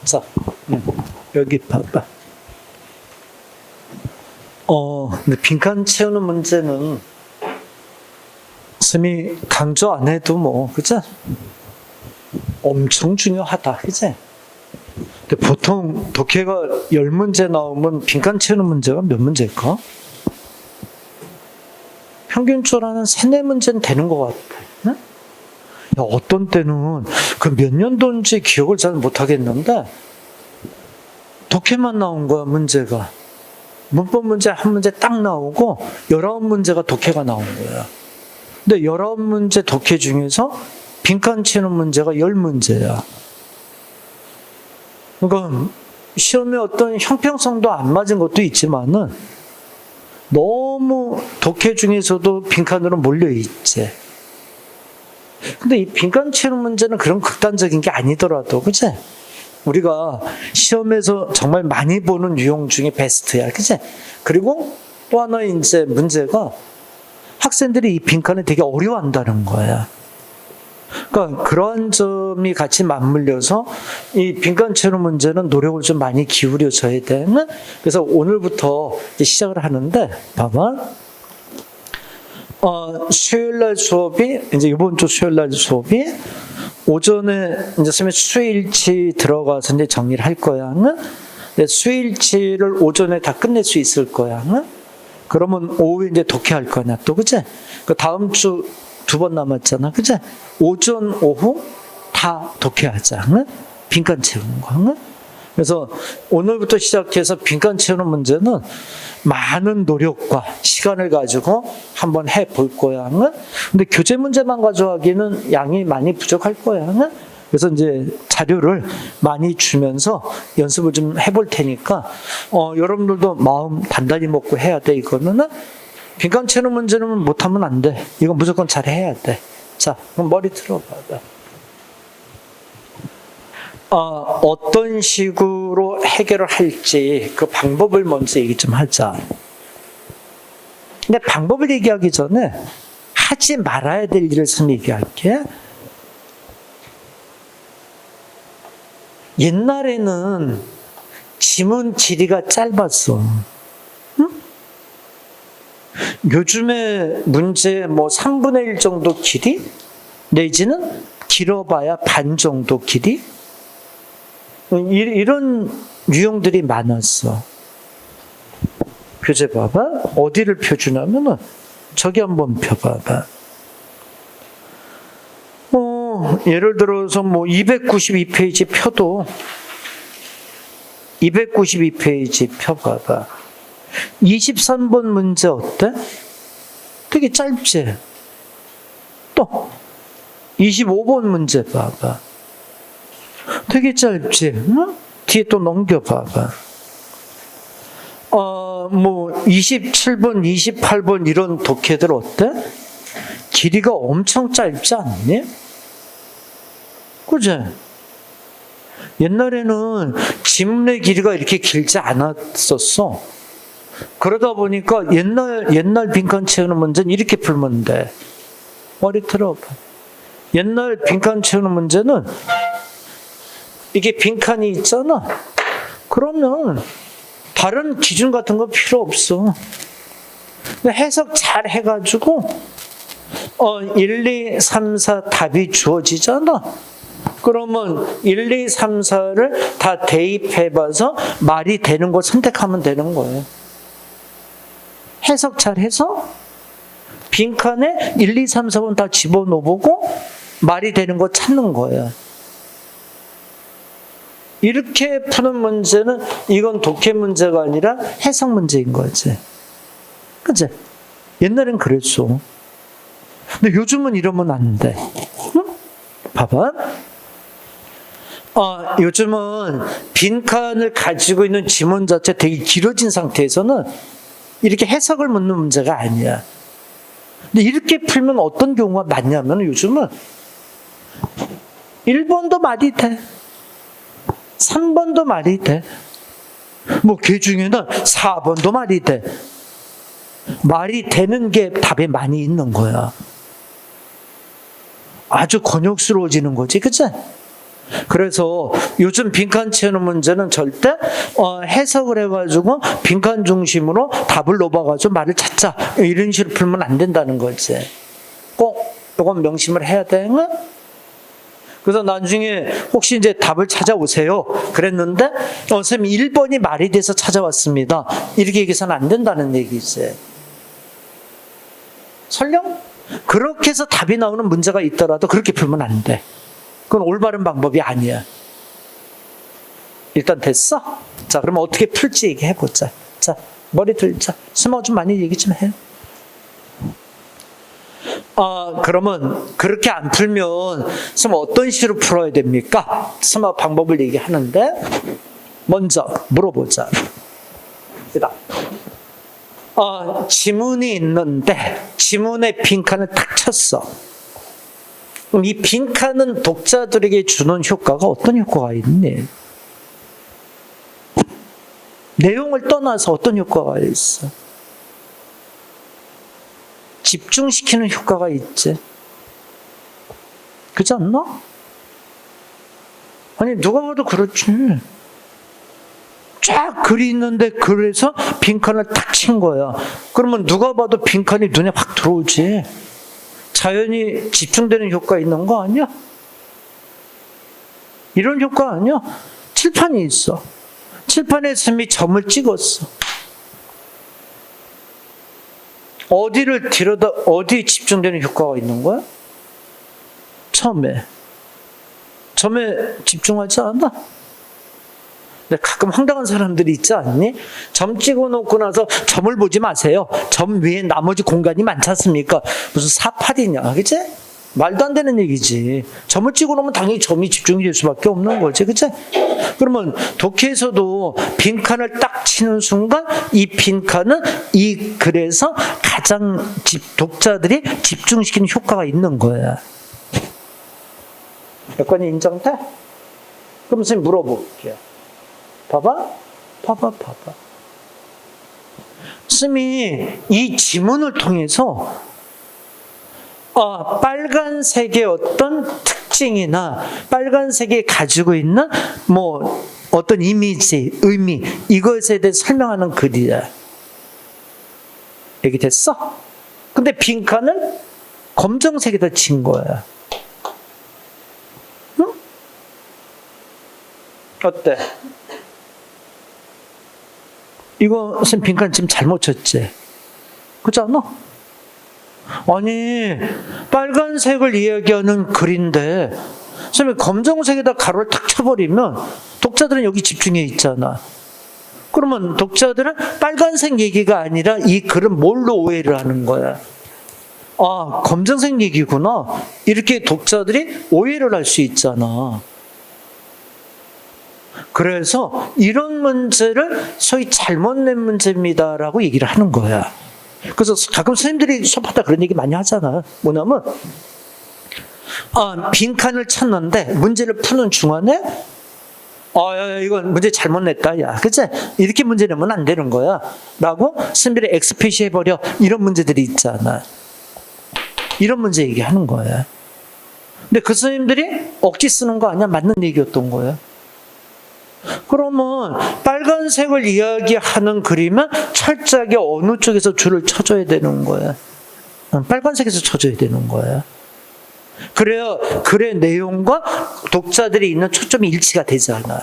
자, 여기 봐봐. 근데 빈칸 채우는 문제는 선생님이 강조 안 해도 뭐, 그죠? 엄청 중요하다, 그죠? 근데 보통 독해가 10문제 나오면 빈칸 채우는 문제가 몇 문제일까? 평균적으로 한 3, 4문제는 되는 것 같아. 네? 야, 어떤 때는 그 몇 년도인지 기억을 잘 못하겠는데 독해만 나온 거야, 문제가. 문법 문제 한 문제 딱 나오고 19문제가 독해가 나온 거야. 근데 19문제 독해 중에서 빈칸 채우는 문제가 10문제야. 그러니까 시험에 어떤 형평성도 안 맞은 것도 있지만은 너무 독해 중에서도 빈칸으로 몰려있지. 근데 이 빈칸 채우는 문제는 그런 극단적인 게 아니더라도, 그치? 우리가 시험에서 정말 많이 보는 유형 중에 베스트야, 그치? 그리고 또 하나 이제 문제가 학생들이 이 빈칸을 되게 어려워한다는 거야. 그러니까 그러한 점이 같이 맞물려서 이 빈칸 채우는 문제는 노력을 좀 많이 기울여줘야 되는. 그래서 오늘부터 이제 시작을 하는데, 봐봐. 수요일날 수업이, 이제 이번 주 수요일날 수업이 오전에 이제 선생님이 수요일치 들어가서 이제 정리를 할 거야. 수요일치를 오전에 다 끝낼 수 있을 거야. 그러면 오후에 이제 독해할 거냐, 또, 그치? 그 다음 주 2번 남았잖아, 그치? 오전, 오후 다 독해하자. 빈칸 채우는 거. 그래서 오늘부터 시작해서 빈칸 채우는 문제는 많은 노력과 시간을 가지고 한번 해볼 거야. 근데 교재 문제만 가져가기는 양이 많이 부족할 거야. 그래서 이제 자료를 많이 주면서 연습을 좀 해볼 테니까, 여러분들도 마음 단단히 먹고 해야 돼, 이거는. 빈칸 채우는 문제는 못하면 안 돼. 이건 무조건 잘 해야 돼. 자, 그럼 머리 틀어봐. 어떤 식으로 해결을 할지 그 방법을 먼저 얘기 좀 하자. 근데 방법을 얘기하기 전에 하지 말아야 될 일을 좀 얘기할게. 옛날에는 지문 길이가 짧았어. 응? 요즘에 문제 뭐 3분의 1 정도 길이? 내지는 길어봐야 반 정도 길이? 이런 유형들이 많았어. 교재 봐봐. 어디를 펴주냐면은 저기 한번 펴봐봐. 예를 들어서 뭐 292페이지 펴도 292페이지 펴봐봐. 23번 문제 어때? 되게 짧지? 또 25번 문제 봐봐. 되게 짧지? 응? 뒤에 또 넘겨봐봐. 뭐 27번, 28번 이런 독해들 어때? 길이가 엄청 짧지 않니? 그치? 옛날에는 지문의 길이가 이렇게 길지 않았었어. 그러다 보니까 옛날 빈칸 채우는 문제는 이렇게 풀면 돼. 머리 틀어봐. 옛날 빈칸 채우는 문제는 이게 빈칸이 있잖아. 그러면 다른 기준 같은 거 필요 없어. 해석 잘 해가지고 1, 2, 3, 4 답이 주어지잖아. 그러면 1, 2, 3, 4를 다 대입해봐서 말이 되는 거 선택하면 되는 거예요. 해석 잘 해서 빈칸에 1, 2, 3, 4번 다 집어넣어보고 말이 되는 거 찾는 거예요. 이렇게 푸는 문제는 이건 독해 문제가 아니라 해석 문제인 거지. 그치? 옛날엔 그랬어. 근데 요즘은 이러면 안 돼. 응? 봐봐. 요즘은 빈칸을 가지고 있는 지문 자체 되게 길어진 상태에서는 이렇게 해석을 묻는 문제가 아니야. 근데 이렇게 풀면 어떤 경우가 많냐면 요즘은 1번도 말이 돼. 3번도 말이 돼. 뭐 그 중에는 4번도 말이 돼. 말이 되는 게 답에 많이 있는 거야. 아주 곤욕스러워지는 거지, 그치? 그래서 요즘 빈칸 채우는 문제는 절대 해석을 해가지고 빈칸 중심으로 답을 넣어봐가지고 말을 찾자 이런 식으로 풀면 안 된다는 거지. 꼭 이건 명심을 해야 돼. 응? 그래서 나중에 혹시 이제 답을 찾아오세요 그랬는데 선생님 1번이 말이 돼서 찾아왔습니다 이렇게 얘기해서는 안 된다는 얘기지. 설령 그렇게 해서 답이 나오는 문제가 있더라도 그렇게 풀면 안 돼. 그건 올바른 방법이 아니야. 일단 됐어? 자, 그러면 어떻게 풀지 얘기해보자. 자, 머리 들자. 스마 좀 많이 얘기 좀 해요. 그러면 그렇게 안 풀면 스마 어떤 식으로 풀어야 됩니까? 스마 방법을 얘기하는데 먼저 물어보자. 지문이 있는데 지문에 빈칸을 탁 쳤어. 그럼 이 빈칸은 독자들에게 주는 효과가 어떤 효과가 있니? 내용을 떠나서 어떤 효과가 있어? 집중시키는 효과가 있지. 그렇지 않나? 아니 누가 봐도 그렇지. 쫙 글이 있는데 그래서 빈칸을 탁 친 거야. 그러면 누가 봐도 빈칸이 눈에 확 들어오지. 자연히 집중되는 효과 있는 거 아니야? 이런 효과 아니야? 칠판이 있어. 칠판에 선생님이 점을 찍었어. 어디를 들여다 어디에 집중되는 효과가 있는 거야? 점에 집중하지 않아? 근데 가끔 황당한 사람들이 있지 않니? 점 찍어놓고 나서 점을 보지 마세요. 점 위에 나머지 공간이 많지 않습니까? 무슨 사파리냐, 그치? 말도 안 되는 얘기지. 점을 찍어놓으면 당연히 점이 집중이 될 수밖에 없는 거지, 그치? 그러면 독해에서도 빈칸을 딱 치는 순간 이 빈칸은 이 글에서 가장 독자들이 집중시키는 효과가 있는 거야. 여건이 인정돼? 그럼 선생님 물어볼게요. 봐봐. 스님이 이 지문을 통해서 빨간색의 어떤 특징이나 빨간색이 가지고 있는 뭐 어떤 이미지, 의미 이것에 대해 설명하는 글이야. 얘기됐어? 근데 빈칸을 검정색에다 친 거야. 응? 어때? 이거 선생님 빈칸 지금 잘못 쳤지? 그렇지 않아? 아니 빨간색을 이야기하는 글인데 선생님 검정색에다 가로를 탁 쳐버리면 독자들은 여기 집중해 있잖아. 그러면 독자들은 빨간색 얘기가 아니라 이 글은 뭘로 오해를 하는 거야? 검정색 얘기구나. 이렇게 독자들이 오해를 할 수 있잖아. 그래서 이런 문제를 소위 잘못 낸 문제입니다라고 얘기를 하는 거야. 그래서 가끔 선생님들이 수업하다 그런 얘기 많이 하잖아. 뭐냐면 빈칸을 쳤는데 문제를 푸는 중간에 야, 이건 문제 잘못 냈다. 야, 그치? 이렇게 문제 내면 안 되는 거야. 라고 선생님들이 엑스표시 해버려. 이런 문제들이 있잖아. 이런 문제 얘기하는 거야. 근데 그 선생님들이 억지 쓰는 거 아니야? 맞는 얘기였던 거야. 그러면 빨간색을 이야기하는 글이면 철저하게 어느 쪽에서 줄을 쳐줘야 되는 거야. 빨간색에서 쳐줘야 되는 거야. 그래야 글의 내용과 독자들이 있는 초점이 일치가 되잖아.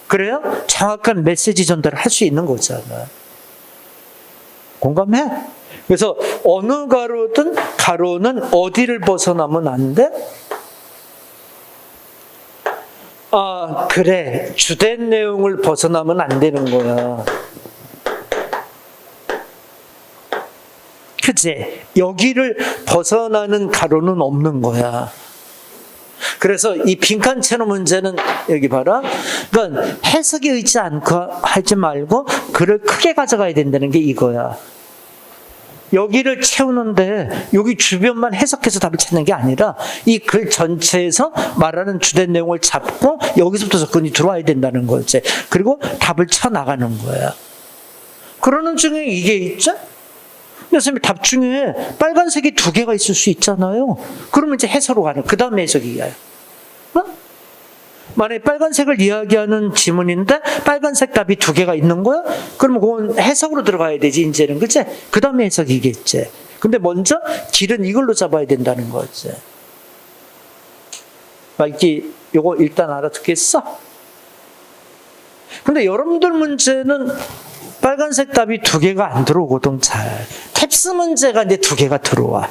그래야 정확한 메시지 전달을 할 수 있는 거잖아. 공감해? 그래서 어느 가로든 가로는 어디를 벗어나면 안 돼? 그래. 주된 내용을 벗어나면 안 되는 거야. 그치? 여기를 벗어나는 가로는 없는 거야. 그래서 이 빈칸 채널 문제는 여기 봐라. 그러니까 해석에 의지 않고 하지 말고 글을 크게 가져가야 된다는 게 이거야. 여기를 채우는데 여기 주변만 해석해서 답을 찾는 게 아니라 이 글 전체에서 말하는 주된 내용을 잡고 여기서부터 접근이 들어와야 된다는 거지. 그리고 답을 쳐나가는 거야. 그러는 중에 이게 있죠? 선생님 답 중에 빨간색이 2개가 있을 수 있잖아요. 그러면 이제 해석으로 가는 그 다음에 해석이야. 만약에 빨간색을 이야기하는 지문인데 빨간색 답이 두 개가 있는 거야? 그러면 그건 해석으로 들어가야 되지, 이제는. 그치? 그 다음에 해석이겠지. 근데 먼저 길은 이걸로 잡아야 된다는 거지. 말기, 요거 일단 알아듣겠어? 근데 여러분들 문제는 빨간색 답이 두 개가 안 들어오거든, 잘. 탭스 문제가 이제 두 개가 들어와.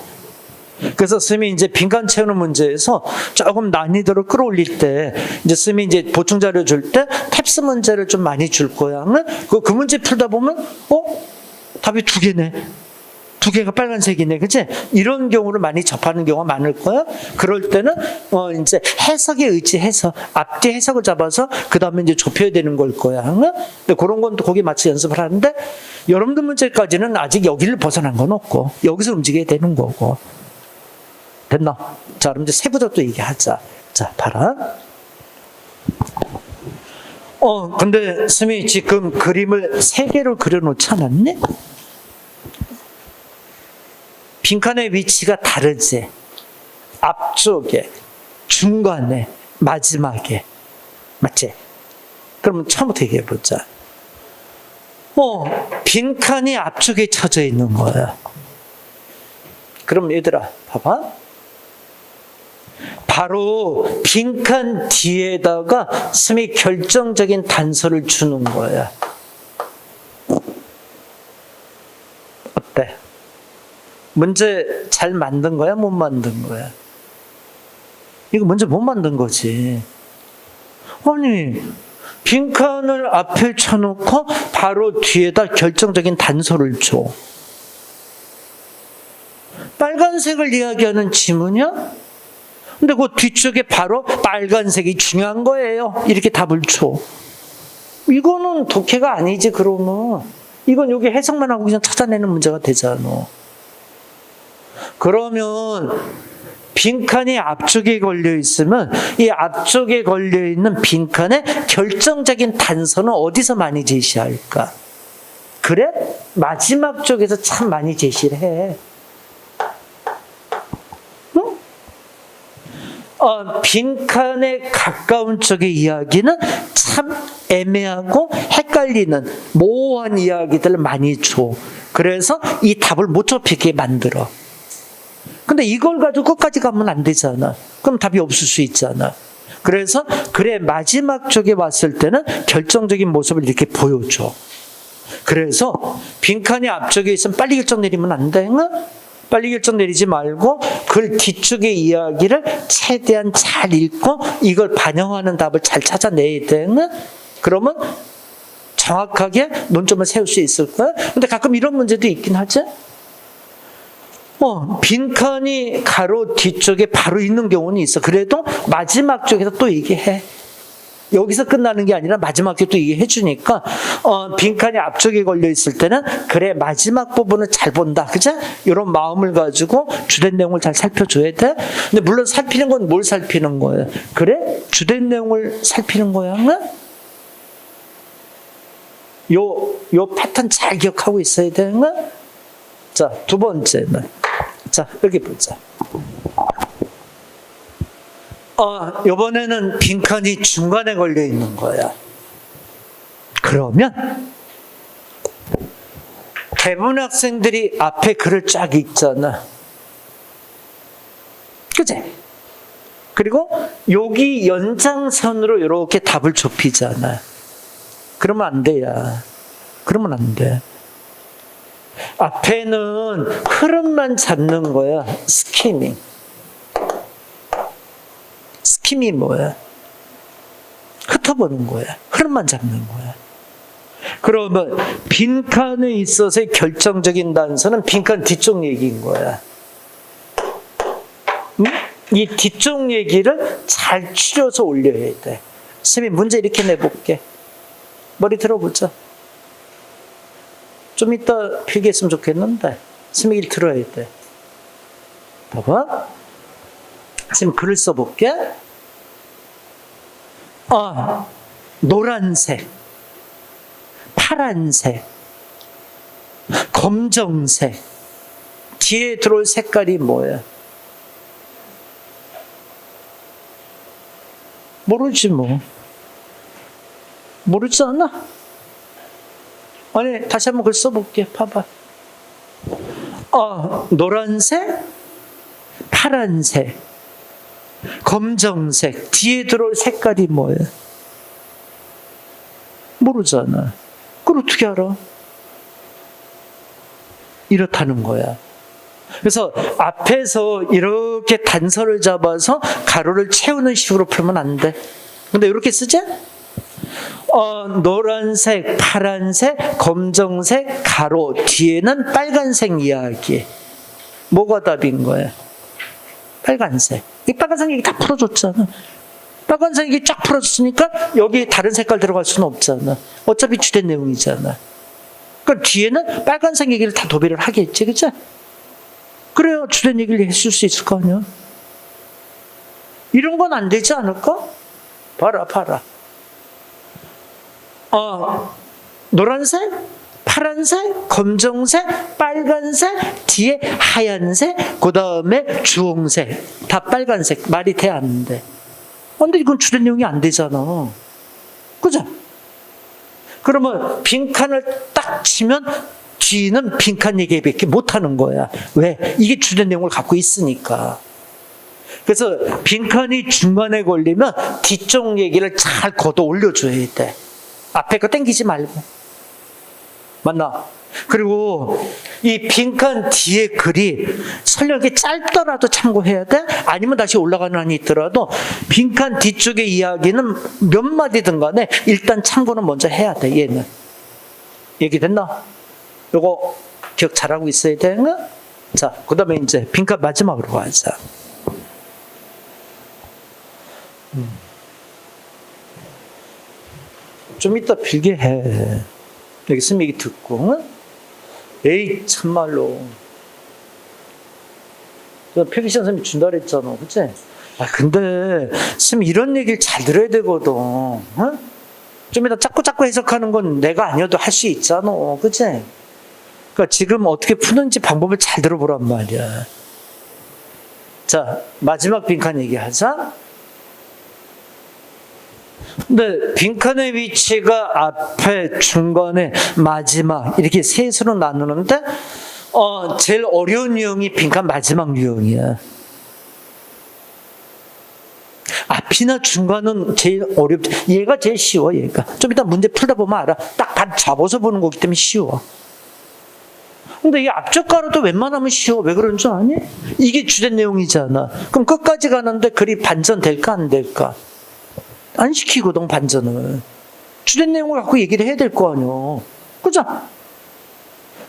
그래서 스님이 이제 빈칸 채우는 문제에서 조금 난이도를 끌어올릴 때, 이제 스님이 이제 보충 자료 줄 때 탭스 문제를 좀 많이 줄 거야. 그 문제 풀다 보면, 답이 두 개네. 두 개가 빨간색이네. 그치? 이런 경우를 많이 접하는 경우가 많을 거야. 그럴 때는, 이제 해석에 의지해서, 앞뒤 해석을 잡아서, 그 다음에 이제 좁혀야 되는 걸 거야. 근데 그런 건 또 거기에 맞춰 연습을 하는데, 여러분들 문제까지는 아직 여기를 벗어난 건 없고, 여기서 움직여야 되는 거고. 됐나? 자, 그럼 이제 세부터 또 얘기하자. 자, 봐라. 근데 스미 지금 그림을 세 개를 그려놓지 않았네? 빈칸의 위치가 다르지? 앞쪽에, 중간에, 마지막에. 맞지? 그러면 처음부터 얘기해보자. 빈칸이 앞쪽에 쳐져 있는 거야. 그럼 얘들아, 봐봐. 바로 빈칸 뒤에다가 스미 결정적인 단서를 주는 거야. 어때? 문제 잘 만든 거야? 못 만든 거야? 이거 문제 못 만든 거지. 아니, 빈칸을 앞에 쳐놓고 바로 뒤에다 결정적인 단서를 줘. 빨간색을 이야기하는 지문이야? 근데 그 뒤쪽에 바로 빨간색이 중요한 거예요. 이렇게 답을 줘. 이거는 독해가 아니지, 그러면. 이건 여기 해석만 하고 그냥 찾아내는 문제가 되잖아. 그러면 빈칸이 앞쪽에 걸려 있으면 이 앞쪽에 걸려 있는 빈칸의 결정적인 단서는 어디서 많이 제시할까? 그래? 마지막 쪽에서 참 많이 제시를 해. 빈칸에 가까운 쪽의 이야기는 참 애매하고 헷갈리는 모호한 이야기들을 많이 줘. 그래서 이 답을 못 좁히게 만들어. 근데 이걸 가지고 끝까지 가면 안 되잖아. 그럼 답이 없을 수 있잖아. 그래서 그래, 마지막 쪽에 왔을 때는 결정적인 모습을 이렇게 보여줘. 그래서 빈칸이 앞쪽에 있으면 빨리 결정 내리면 안 돼. 빨리 결정 내리지 말고 글 뒤쪽의 이야기를 최대한 잘 읽고 이걸 반영하는 답을 잘 찾아내야 돼. 그러면 정확하게 논점을 세울 수 있을 거야. 근데 가끔 이런 문제도 있긴 하지. 빈칸이 가로 뒤쪽에 바로 있는 경우는 있어. 그래도 마지막 쪽에서 또 얘기해. 여기서 끝나는 게 아니라 마지막에 또 얘기해 주니까 빈칸이 앞쪽에 걸려 있을 때는 그래, 마지막 부분을 잘 본다. 그죠? 이런 마음을 가지고 주된 내용을 잘 살펴줘야 돼. 근데 물론 살피는 건 뭘 살피는 거예요? 그래? 주된 내용을 살피는 거야. 요 패턴 잘 기억하고 있어야 돼. 자, 두 번째는. 자, 여기 보자. 이번에는 빈칸이 중간에 걸려 있는 거야. 그러면 대부분 학생들이 앞에 글을 쫙 읽잖아. 그치? 그리고 여기 연장선으로 이렇게 답을 좁히잖아. 그러면 안 돼야. 그러면 안 돼. 앞에는 흐름만 잡는 거야. 스키밍. 스킴이 뭐야? 흩어보는 거야. 흐름만 잡는 거야. 그러면 빈칸에 있어서의 결정적인 단서는 빈칸 뒤쪽 얘기인 거야. 이 뒤쪽 얘기를 잘 추려서 올려야 돼. 선생님, 문제 이렇게 내볼게. 머리 들어보자. 좀 이따 필기했으면 좋겠는데 선생님 들어야 돼. 봐봐. 선생님 글을 써볼게. 노란색, 파란색, 검정색. 뒤에 들어올 색깔이 뭐야? 모르지 뭐. 모르지 않아? 아니, 다시 한번 글 써볼게. 봐봐. 노란색, 파란색, 검정색. 뒤에 들어올 색깔이 뭐예요? 모르잖아. 그걸 어떻게 알아? 이렇다는 거야. 그래서 앞에서 이렇게 단서를 잡아서 가로를 채우는 식으로 풀면 안 돼. 근데 이렇게 쓰지? 노란색, 파란색, 검정색, 가로 뒤에는 빨간색 이야기. 뭐가 답인 거야? 빨간색. 이 빨간색 얘기 다 풀어줬잖아. 빨간색 얘기 쫙 풀어줬으니까 여기 다른 색깔 들어갈 수는 없잖아. 어차피 주된 내용이잖아. 그러니까 뒤에는 빨간색 얘기를 다 도배를 하겠지, 그치? 그래야 주된 얘기를 했을 수 있을 거 아니야. 이런 건 안 되지 않을까? 봐라. 노란색, 파란색, 검정색, 빨간색, 뒤에 하얀색, 그 다음에 주홍색. 다 빨간색. 말이 돼, 안 돼? 근데 이건 주된 내용이 안 되잖아. 그죠? 그러면 빈칸을 딱 치면 뒤는 빈칸 얘기밖에 못하는 거야. 왜? 이게 주된 내용을 갖고 있으니까. 그래서 빈칸이 중간에 걸리면 뒤쪽 얘기를 잘 걷어 올려줘야 돼. 앞에 거 땡기지 말고. 맞나? 그리고 이 빈칸 뒤에 글이 설령 이렇게 짧더라도 참고해야 돼? 아니면 다시 올라가는 한이 있더라도 빈칸 뒤쪽의 이야기는 몇 마디든 간에 일단 참고는 먼저 해야 돼, 얘는. 얘기됐나? 요거 기억 잘하고 있어야 되는 거? 자, 그 다음에 이제 빈칸 마지막으로 가자. 좀 이따 빌게 해. 여기 쓰면 얘기 듣고, 에이, 참말로. 표기시간 선생님이 준다 그랬잖아. 그치? 근데, 선생님 이런 얘기를 잘 들어야 되거든. 좀 이따 자꾸 해석하는 건 내가 아니어도 할 수 있잖아. 그치? 그러니까 지금 어떻게 푸는지 방법을 잘 들어보란 말이야. 자, 마지막 빈칸 얘기하자. 근데 빈칸의 위치가 앞에, 중간에, 마지막 이렇게 셋으로 나누는데 제일 어려운 유형이 빈칸 마지막 유형이야. 앞이나 중간은 제일 어렵지. 얘가 제일 쉬워. 얘가 좀 이따 문제 풀다 보면 알아. 딱 잡아서 보는 거기 때문에 쉬워. 근데 이 앞쪽 가로도 웬만하면 쉬워. 왜 그런 줄 아니? 이게 주된 내용이잖아. 그럼 끝까지 가는데 글이 반전될까 안 될까? 안 시키거든, 반전을. 주된 내용을 갖고 얘기를 해야 될 거 아니야. 그죠?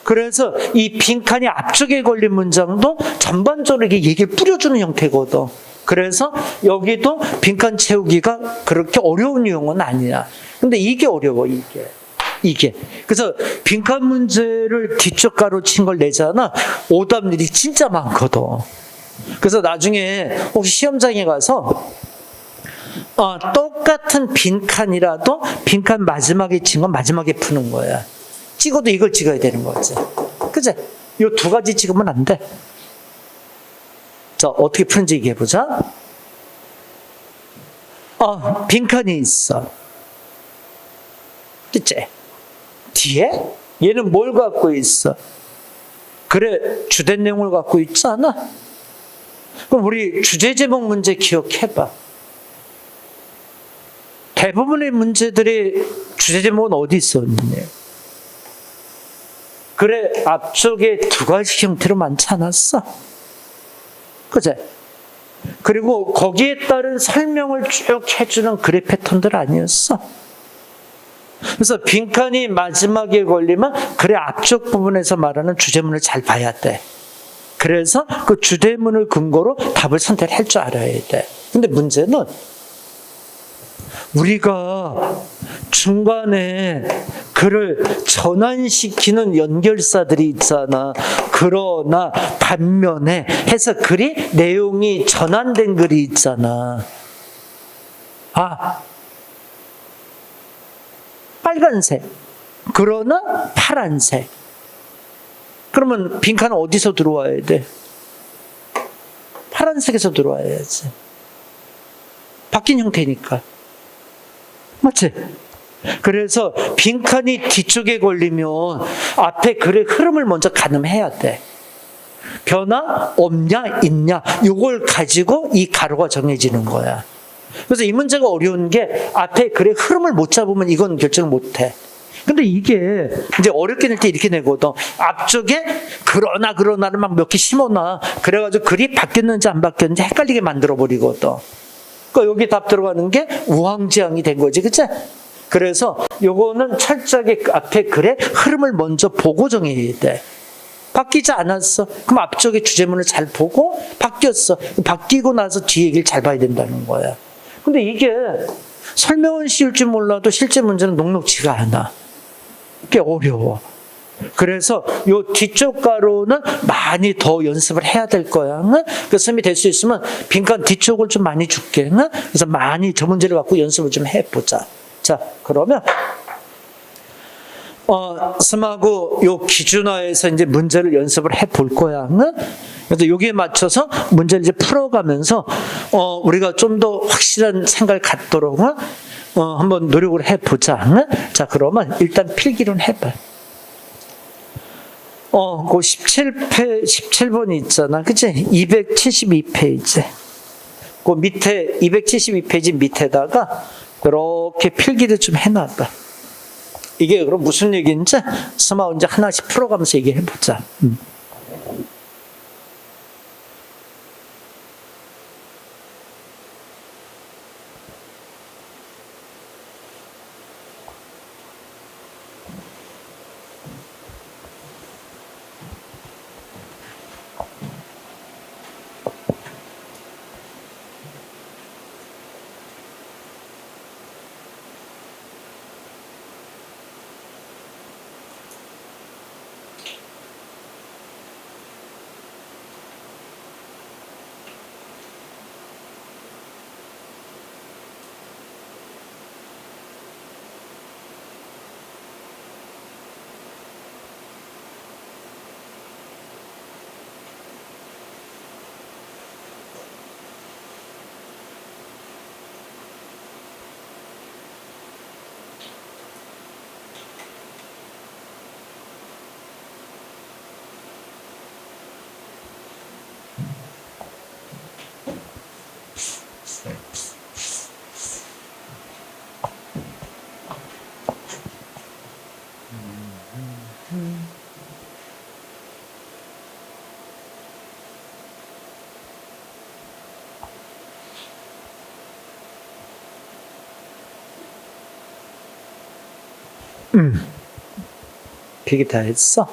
그래서 이 빈칸이 앞쪽에 걸린 문장도 전반적으로 이게 얘기를 뿌려주는 형태거든. 그래서 여기도 빈칸 채우기가 그렇게 어려운 유형은 아니야. 근데 이게 어려워, 이게. 그래서 빈칸 문제를 뒤쪽 가로 친 걸 내잖아. 오답률이 진짜 많거든. 그래서 나중에 혹시 시험장에 가서 똑같은 빈칸이라도 빈칸 마지막에 친 건 마지막에 푸는 거야. 찍어도 이걸 찍어야 되는 거지. 그치? 이 두 가지 찍으면 안 돼. 자, 어떻게 푸는지 얘기해보자. 빈칸이 있어. 그치? 뒤에? 얘는 뭘 갖고 있어? 그래, 주된 내용을 갖고 있잖아? 그럼 우리 주제 제목 문제 기억해봐. 대부분의 문제들이 주제 제목은 어디 있었니? 그래, 앞쪽에 두 가지 형태로 많지 않았어? 그치? 그리고 거기에 따른 설명을 쭉 해주는 글의 패턴들 아니었어? 그래서 빈칸이 마지막에 걸리면 글의 앞쪽 부분에서 말하는 주제문을 잘 봐야 돼. 그래서 그 주제문을 근거로 답을 선택할 줄 알아야 돼. 근데 문제는 우리가 중간에 글을 전환시키는 연결사들이 있잖아. 그러나 반면에 해서 글이 내용이 전환된 글이 있잖아. 빨간색. 그러나 파란색. 그러면 빈칸은 어디서 들어와야 돼? 파란색에서 들어와야지. 바뀐 형태니까. 맞지? 그래서 빈칸이 뒤쪽에 걸리면 앞에 글의 흐름을 먼저 가늠해야 돼. 변화 없냐 있냐 이걸 가지고 이 가로가 정해지는 거야. 그래서 이 문제가 어려운 게 앞에 글의 흐름을 못 잡으면 이건 결정을 못 해. 근데 이게 이제 어렵게 낼 때 이렇게 내거든. 앞쪽에 그러나를 막 몇 개 심어놔. 그래가지고 글이 바뀌었는지 안 바뀌었는지 헷갈리게 만들어 버리거든. 그러니까 여기 답 들어가는 게 우왕좌왕이 된 거지, 그치? 그래서 요거는 철저하게 앞에 글의 흐름을 먼저 보고 정해야 돼. 바뀌지 않았어. 그럼 앞쪽에 주제문을 잘 보고 바뀌었어. 바뀌고 나서 뒤에 얘기를 잘 봐야 된다는 거야. 근데 이게 설명은 쉬울 줄 몰라도 실제 문제는 녹록지가 않아. 꽤 어려워. 그래서 요 뒤쪽 가로는 많이 더 연습을 해야 될 거야. 그 쌤이 될 수 있으면 빈칸 뒤쪽을 좀 많이 줄게. 그래서 많이 저 문제를 갖고 연습을 좀 해보자. 자, 그러면 쌤하고 요 기준화해서 이제 문제를 연습을 해볼 거야. 그래서 여기에 맞춰서 문제를 이제 풀어가면서 우리가 좀 더 확실한 생각을 갖도록 한번 노력을 해보자. 자, 그러면 일단 필기를 해봐. 그 17번이 있잖아. 그치? 272페이지. 그 밑에, 272페이지 밑에다가 이렇게 필기를 좀 해놔봐. 이게 그럼 무슨 얘기인지 스마 이제 하나씩 풀어가면서 얘기해보자. 필기 다 했어?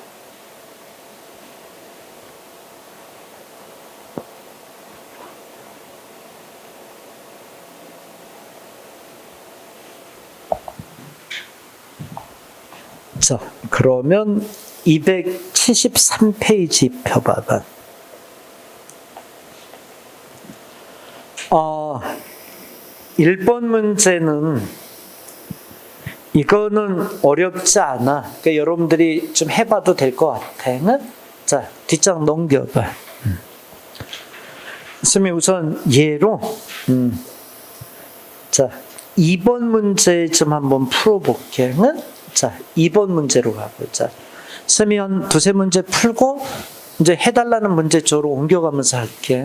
자, 그러면 273페이지 펴봐봐. 1번 문제는 이거는 어렵지 않아. 그러니까 여러분들이 좀 해봐도 될 것 같아. 자, 뒷장 넘겨봐. 선생님이 우선 예로 자, 2번 문제 좀 한번 풀어볼게. 자, 2번 문제로 가보자. 선생님이 한 두세 문제 풀고 이제 해달라는 문제 쪽으로 옮겨가면서 할게.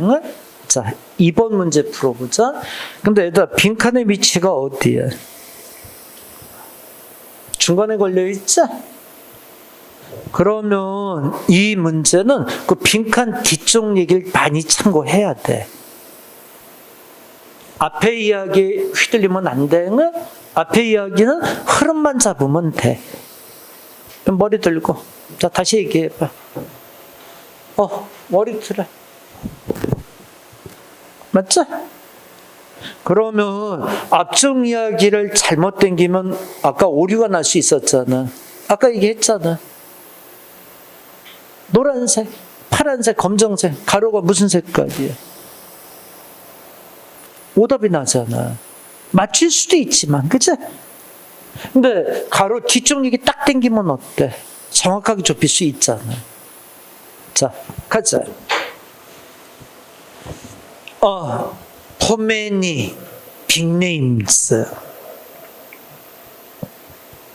자, 2번 문제 풀어보자. 근데 얘들아, 빈칸의 위치가 어디야? 중간에 걸려있지? 그러면 이 문제는 그 빈칸 뒤쪽 얘기를 많이 참고해야 돼. 앞에 이야기 휘둘리면 안 돼. 앞에 이야기는 흐름만 잡으면 돼. 머리 들고. 자, 다시 얘기해봐. 머리 들어. 맞죠? 그러면 앞쪽 이야기를 잘못 당기면 아까 오류가 날 수 있었잖아. 아까 얘기했잖아. 노란색, 파란색, 검정색, 가로가 무슨 색깔이야? 오답이 나잖아. 맞출 수도 있지만, 그치? 근데 가로 뒤쪽 얘기 딱 당기면 어때? 정확하게 좁힐 수 있잖아. 자, 가자. 포메니 빅네임즈,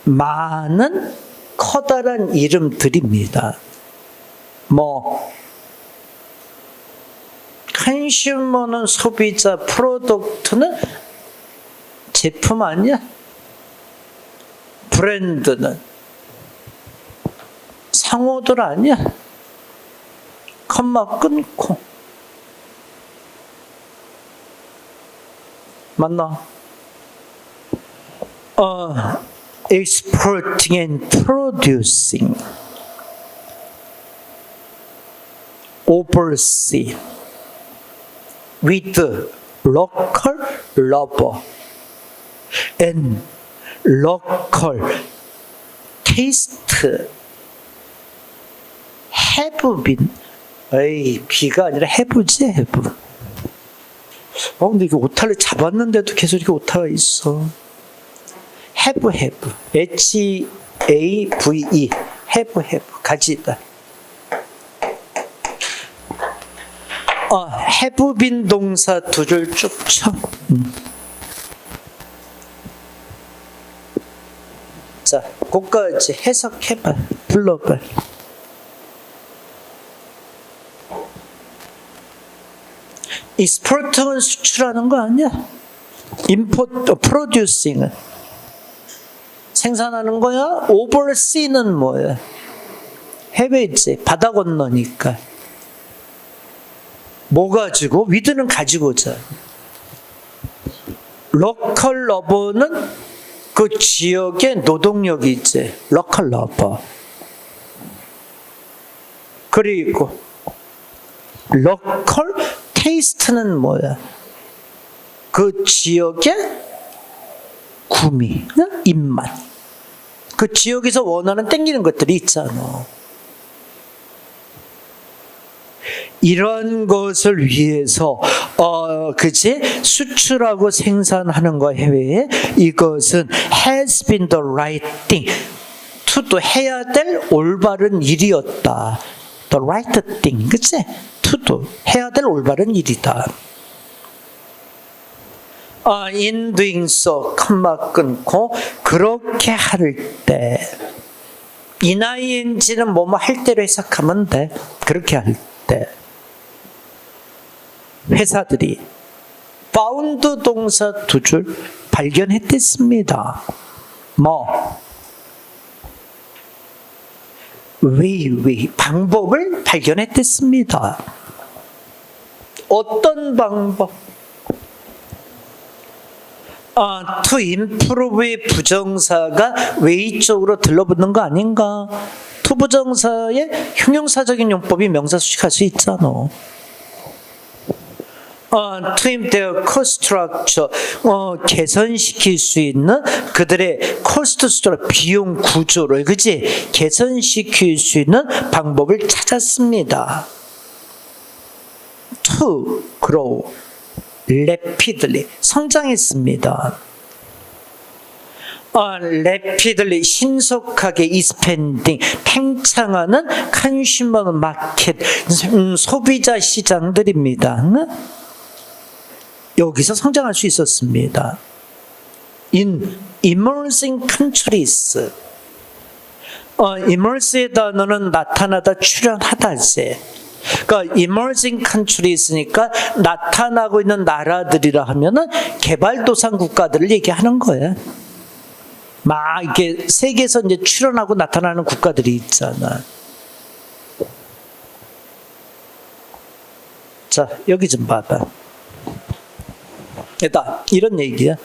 많은 커다란 이름들입니다. 컨슈머는 소비자, 프로덕트는 제품 아니야? 브랜드는 상호들 아니야? 컴마 끊고. 맞나? Exporting and producing, oversee, with local labor and local taste, have been. 비가 아니라 have지, have. 근데 이게 오타를 잡았는데도 계속 이렇게 오타가 있어. have, H-A-V-E, have, 가지다. have been 동사 두 줄 쭉 쳐. 자, 그거까지 해석해봐. 불러봐. export는 수출하는 거 아니야? producing은 생산하는 거야? oversee는 뭐야? 해외지, 바다 건너니까. 뭐 가지고? with는 가지고자. local labor는 그 지역의 노동력이 있지. local labor. 그리고 local taste는 뭐야? 그 지역의 구미, 입맛. 그 지역에서 원하는 땡기는 것들이 있잖아. 이런 것을 위해서 그치? 수출하고 생산하는 거 해외에 이것은 has been the right thing. to도 해야 될 올바른 일이었다. the right thing. 그치? to도 해야 될 올바른 일이다. in doing so, 컴마 끊고 그렇게 할 때 ing는 뭐뭐 할 때로 해석하면 돼. 그렇게 할 때 회사들이 found 동사 두 줄 발견했댔습니다. way, 방법을 발견했댔습니다. 어떤 방법? to improve의 부정사가 way 쪽으로 들러붙는 거 아닌가? to 부정사의 형용사적인 용법이 명사 수식할 수 있잖아. to improve their cost structure, 개선시킬 수 있는 그들의 cost structure, 비용 구조를, 그치? 개선시킬 수 있는 방법을 찾았습니다. to grow rapidly, 성장했습니다. rapidly, 신속하게 expanding, 팽창하는 consumer market, 소비자 시장들입니다. 여기서 성장할 수 있었습니다. in emerging countries, emerge의 단어는 나타나다, 출현하다지. 그러니까 emerging countryes니까 나타나고 있는 나라들이라 하면은 개발도상 국가들을 얘기하는 거예요. 막 이렇게 세계에서 이제 출현하고 나타나는 국가들이 있잖아. 자, 여기 좀 봐봐. 일단 이런 얘기야.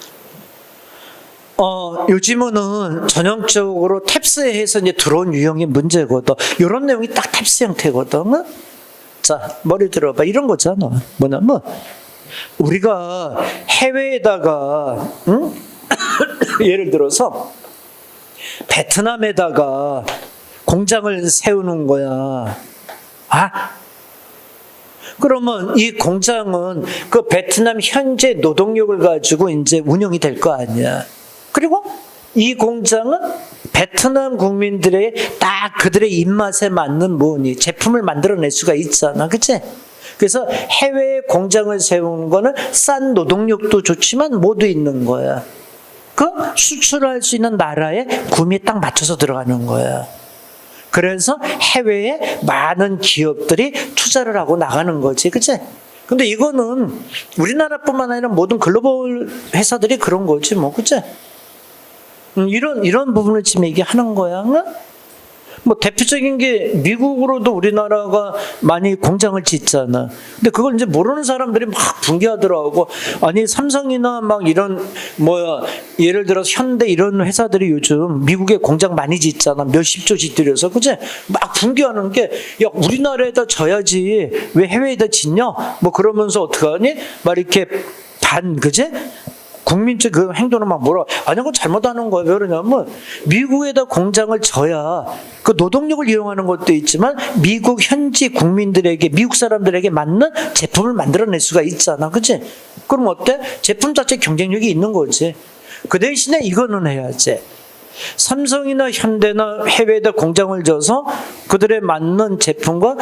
요즘은 전형적으로 탭스에서 이제 들어온 유형의 문제거든. 이런 내용이 딱 탭스 형태거든. 자, 머리 들어봐. 이런 거잖아. 뭐냐면 우리가 해외에다가 예를 들어서 베트남에다가 공장을 세우는 거야. 그러면 이 공장은 그 베트남 현재 노동력을 가지고 이제 운영이 될 거 아니야. 그리고 이 공장은 베트남 국민들의 딱 그들의 입맛에 맞는 제품을 만들어낼 수가 있잖아. 그치? 그래서 해외에 공장을 세우는 거는 싼 노동력도 좋지만 뭐도 있는 거야. 그 수출할 수 있는 나라의 구미에 딱 맞춰서 들어가는 거야. 그래서 해외에 많은 기업들이 투자를 하고 나가는 거지, 그치? 근데 이거는 우리나라뿐만 아니라 모든 글로벌 회사들이 그런 거지, 뭐, 그치? 이런 부분을 지금 얘기하는 거야. 응? 뭐 대표적인 게 미국으로도 우리나라가 많이 공장을 짓잖아. 근데 그걸 이제 모르는 사람들이 막 붕괴하더라고. 아니 삼성이나 막 이런 예를 들어서 현대 이런 회사들이 요즘 미국에 공장 많이 짓잖아. 몇십 조씩 들여서, 그치? 막 붕괴하는 게, 야 우리나라에다 져야지 왜 해외에다 짓냐? 뭐 그러면서 어떡하니? 막 이렇게 그치? 국민적 그 행동을 막 아니, 그거 잘못하는 거야. 왜 그러냐면, 미국에다 공장을 져야 그 노동력을 이용하는 것도 있지만, 미국 현지 국민들에게, 미국 사람들에게 맞는 제품을 만들어낼 수가 있잖아. 그치? 그럼 어때? 제품 자체 경쟁력이 있는 거지. 그 대신에 이거는 해야지. 삼성이나 현대나 해외에다 공장을 져서 그들에 맞는 제품과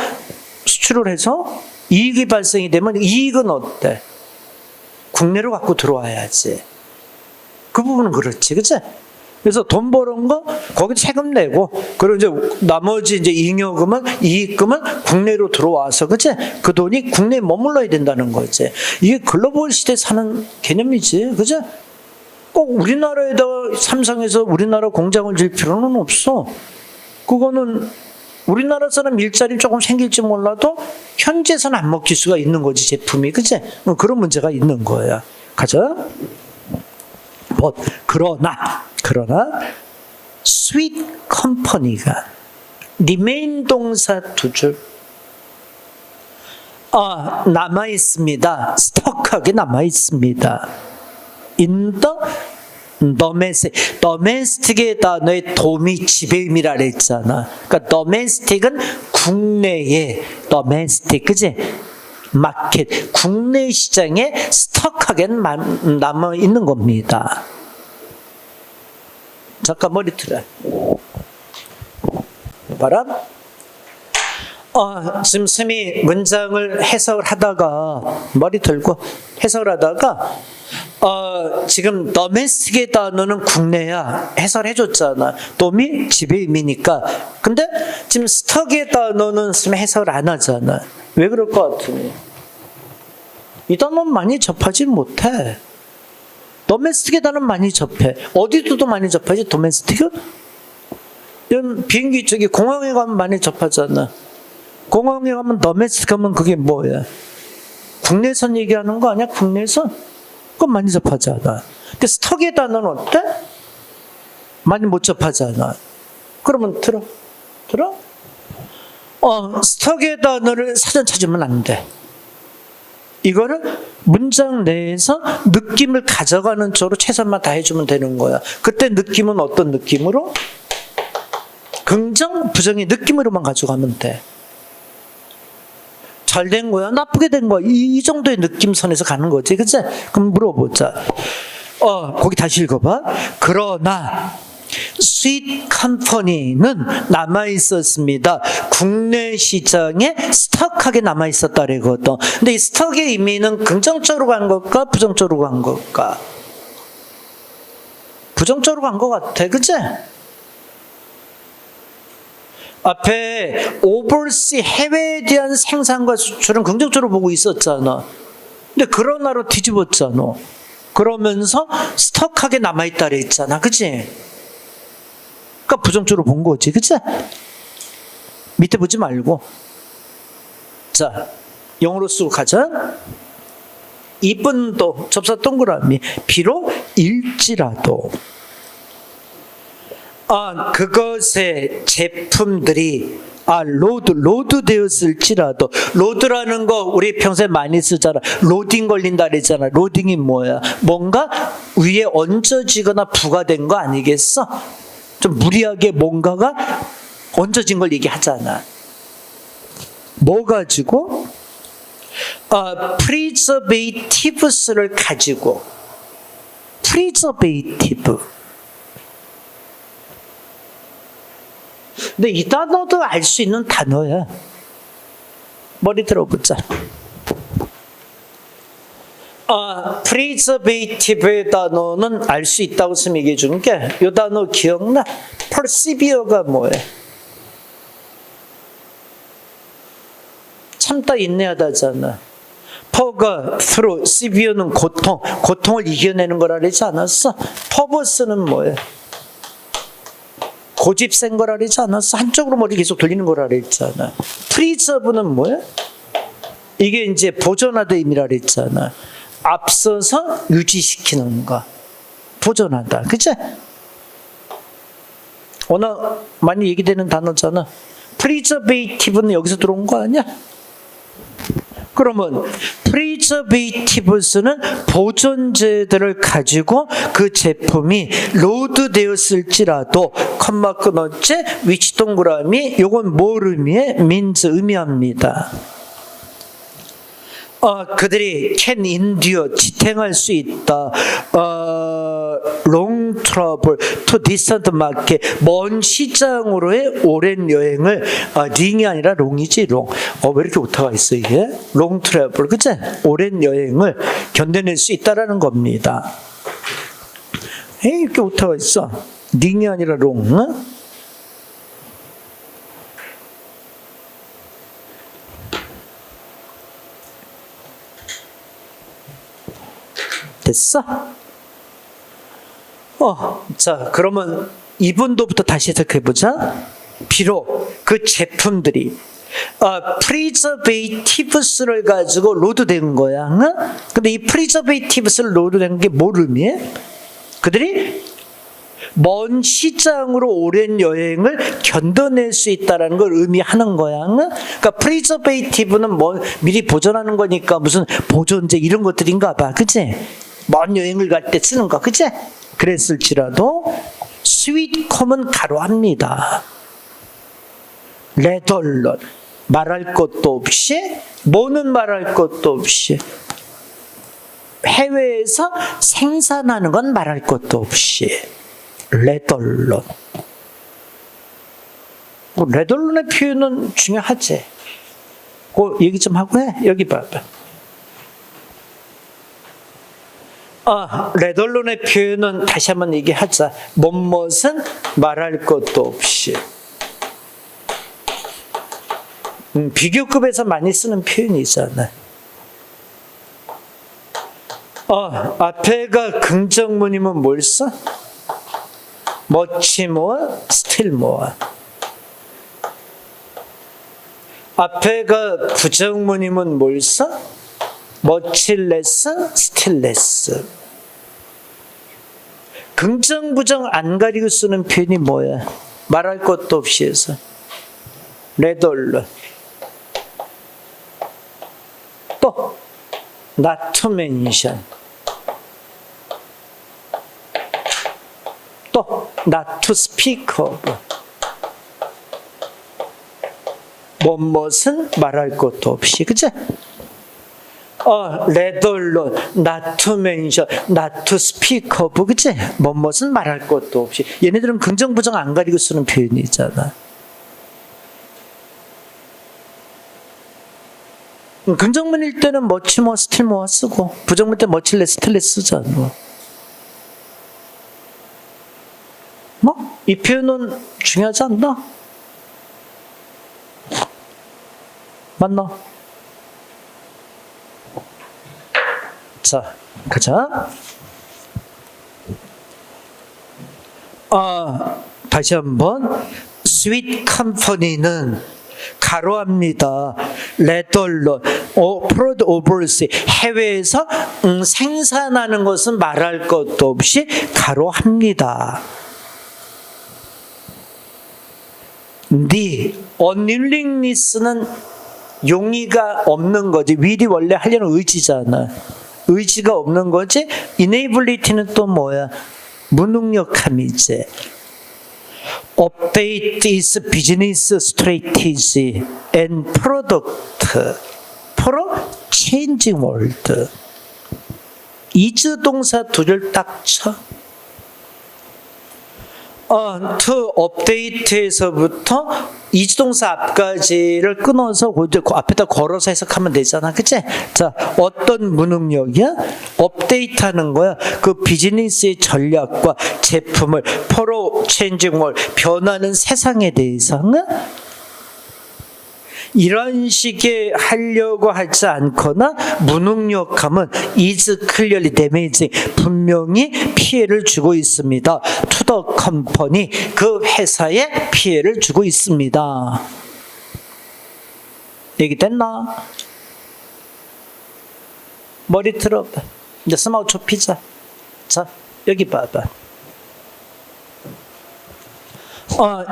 수출을 해서 이익이 발생이 되면 이익은 어때? 국내로 갖고 들어와야지. 그 부분은 그렇지, 그치? 그래서 돈 버는 거 거기 세금 내고, 그리고 이제 나머지 이제 잉여금은 이익금은 국내로 들어와서, 그치? 그 돈이 국내에 머물러야 된다는 거지. 이게 글로벌 시대에 사는 개념이지, 그치? 꼭 우리나라에다 삼성에서 우리나라 공장을 질 필요는 없어. 그거는 우리나라 사람 일자리 조금 생길지 몰라도 현지에서는 안 먹힐 수가 있는 거지, 제품이. 그치? 그런 문제가 있는 거야. 가자. 그러나 sweet company가 remain 동사 두 줄 남아있습니다. 스톡하게 남아있습니다. in the domestic의 단어의 dom이 지배임이라 그랬잖아. 그러니까 domestic은 국내에, domestic, 그치? 마켓, 국내 시장에 스톡하게 남아 있는 겁니다. 잠깐 머리 틀어. 봐라. 지금 쌤이 문장을 해석을 하다가, 머리 들고 해석을 하다가, 지금 domestic의 단어는 국내야. 해설해줬잖아. dom이 지배임이니까. 근데 지금 스톡의 단어는 쌤 해석을 안 하잖아. 왜 그럴 것 같으니? 이 단어는 많이 접하지 못해. domestic의 단어는 많이 접해. 어디도 많이 접하지, domestic은? 비행기 저기 공항에 가면 많이 접하잖아. 공항에 가면 domestic 하면 그게 뭐야? 국내선 얘기하는 거 아니야? 국내선? 그건 많이 접하잖아. 근데 스톡의 단어는 어때? 많이 못 접하잖아. 그러면 들어? 스톡의 단어를 사전 찾으면 안 돼. 이거를 문장 내에서 느낌을 가져가는 쪽으로 최선만 다해주면 되는 거야. 그때 느낌은 어떤 느낌으로? 긍정, 부정의 느낌으로만 가져가면 돼. 잘 된 거야? 나쁘게 된 거야? 이 정도의 느낌선에서 가는 거지, 그치? 그럼 물어보자. 거기 다시 읽어봐. 그러나 sweet company는 남아있었습니다. 국내 시장에 스톡하게 남아있었다래거든. 근데 이 스톡의 의미는 긍정적으로 간 걸까? 부정적으로 간 걸까? 부정적으로 간 것 같아, 그치? 앞에 oversea 해외에 대한 생산과 수출은 긍정적으로 보고 있었잖아. 근데 그러나로 뒤집었잖아. 그러면서 스톡하게 남아있다 그랬잖아, 그치? 그러니까 부정적으로 본 거지, 그치? 밑에 보지 말고. 자, 영어로 쓰고 가자. 이분도 접사 동그라미. 비록 일지라도 그것의 제품들이 로드 되었을지라도. 로드라는 거 우리 평소에 많이 쓰잖아. 로딩 걸린다 그랬잖아. 로딩이 뭐야? 뭔가 위에 얹어지거나 부과된 거 아니겠어? 좀 무리하게 뭔가가 얹어진 걸 얘기하잖아. 뭐 가지고? preservative를 가지고. preservative. 근데 이 단어도 알 수 있는 단어야. 머리 들어보자. preservative의 단어는 알 수 있다고 쌤 얘기해 준 게, 이 단어 기억나? persevere가 뭐예요? 참다 인내하다잖아. 퍼가 through, severe는 고통을 이겨내는 거라 그러지 않았어? purpose는 뭐예요? 고집센 거라 그러지 않았어? 한쪽으로 머리 계속 돌리는 거라 그랬잖아. preserve는 뭐예요? 이게 이제 보존하다 의미라 그랬잖아. 앞서서 유지시키는 거. 보존하다. 그치? 워낙 많이 얘기되는 단어잖아. preservative는 여기서 들어온 거 아니야? 그러면 preservatives는 보존제들을 가지고 그 제품이 로드되었을지라도 컴마 끊었지 위치 동그라미 요건 뭘 의미해? means 의미합니다. 그들이 can endure 지탱할 수 있다. long travel to distant market 먼 시장으로의 오랜 여행을 링이 아니라 롱이지 롱. 왜 이렇게 오타가 있어 이게? long travel 그치? 오랜 여행을 견뎌낼 수 있다라는 겁니다. 이렇게 오타가 있어. 링이 아니라 롱. 응? 됐어? 자, 그러면 이분도부터 다시 해석해보자. 비록 그 제품들이 preservatives를 가지고 로드된 거야. 응? 근데 이 preservatives를 로드된 게 뭘 의미해? 그들이 먼 시장으로 오랜 여행을 견뎌낼 수 있다는 걸 의미하는 거야. 응? 그러니까 preservative는 미리 보존하는 거니까 무슨 보존제 이런 것들인가 봐. 그치? 먼 여행을 갈 때 쓰는 거. 그치? 그랬을지라도 스윗컴은 가로합니다. 레덜런 말할 것도 없이 뭐는 말할 것도 없이 해외에서 생산하는 건 말할 것도 없이 레덜런. 레덜런의 표현은 중요하지. 그 얘기 좀 하고 해. 여기 봐봐. 레덜론의 표현은 다시 한번 얘기하자. 뭐뭇은 말할 것도 없이. 비교급에서 많이 쓰는 표현이잖아. 앞에가 긍정문이면 뭘 써? much more, still more. 앞에가 부정문이면 뭘 써? much less, still less. 긍정, 부정 안 가리고 쓰는 표현이 뭐야? 말할 것도 없이 해서. 레덜런. 또, not to mention. 또, not to speak of. 뭐뭇은 말할 것도 없이. 그치? 레덜론, not to mention, not to speak of, 그치? 뭐뭇은 말할 것도 없이. 얘네들은 긍정, 부정 안 가리고 쓰는 표현이잖아. 긍정문일 때는 much more, still more 쓰고, 부정문 때 much less, still less 쓰잖아. 이 표현은 중요하지 않나? 맞나? 자, 가자. 다시 한번. 스윗 컴퍼니는 가로합니다. 레덜런, 프로드 오버시 해외에서 생산하는 것은 말할 것도 없이 가로합니다. 네 unwillingness는 용의가 없는 거지. will이 원래 하려는 의지잖아. 의지가 없는 거지. enability는 또 뭐야? 무능력함이지. update is business strategy and product for changing world. is 동사 두 줄 딱 쳐. to update에서부터 이주동사 앞까지를 끊어서 그 앞에다 걸어서 해석하면 되잖아. 그치? 자, 어떤 무능력이야? 업데이트 하는 거야. 그 비즈니스의 전략과 제품을 포로 체인징 월 변하는 세상에 대해서는 이런 식의 하려고 하지 않거나 무능력함은 is clearly damaging, 분명히 피해를 주고 있습니다. to the company, 그 회사에 피해를 주고 있습니다. 얘기됐나? 머리 틀어봐. 이제 스마우 좁히자. 자, 여기 봐봐.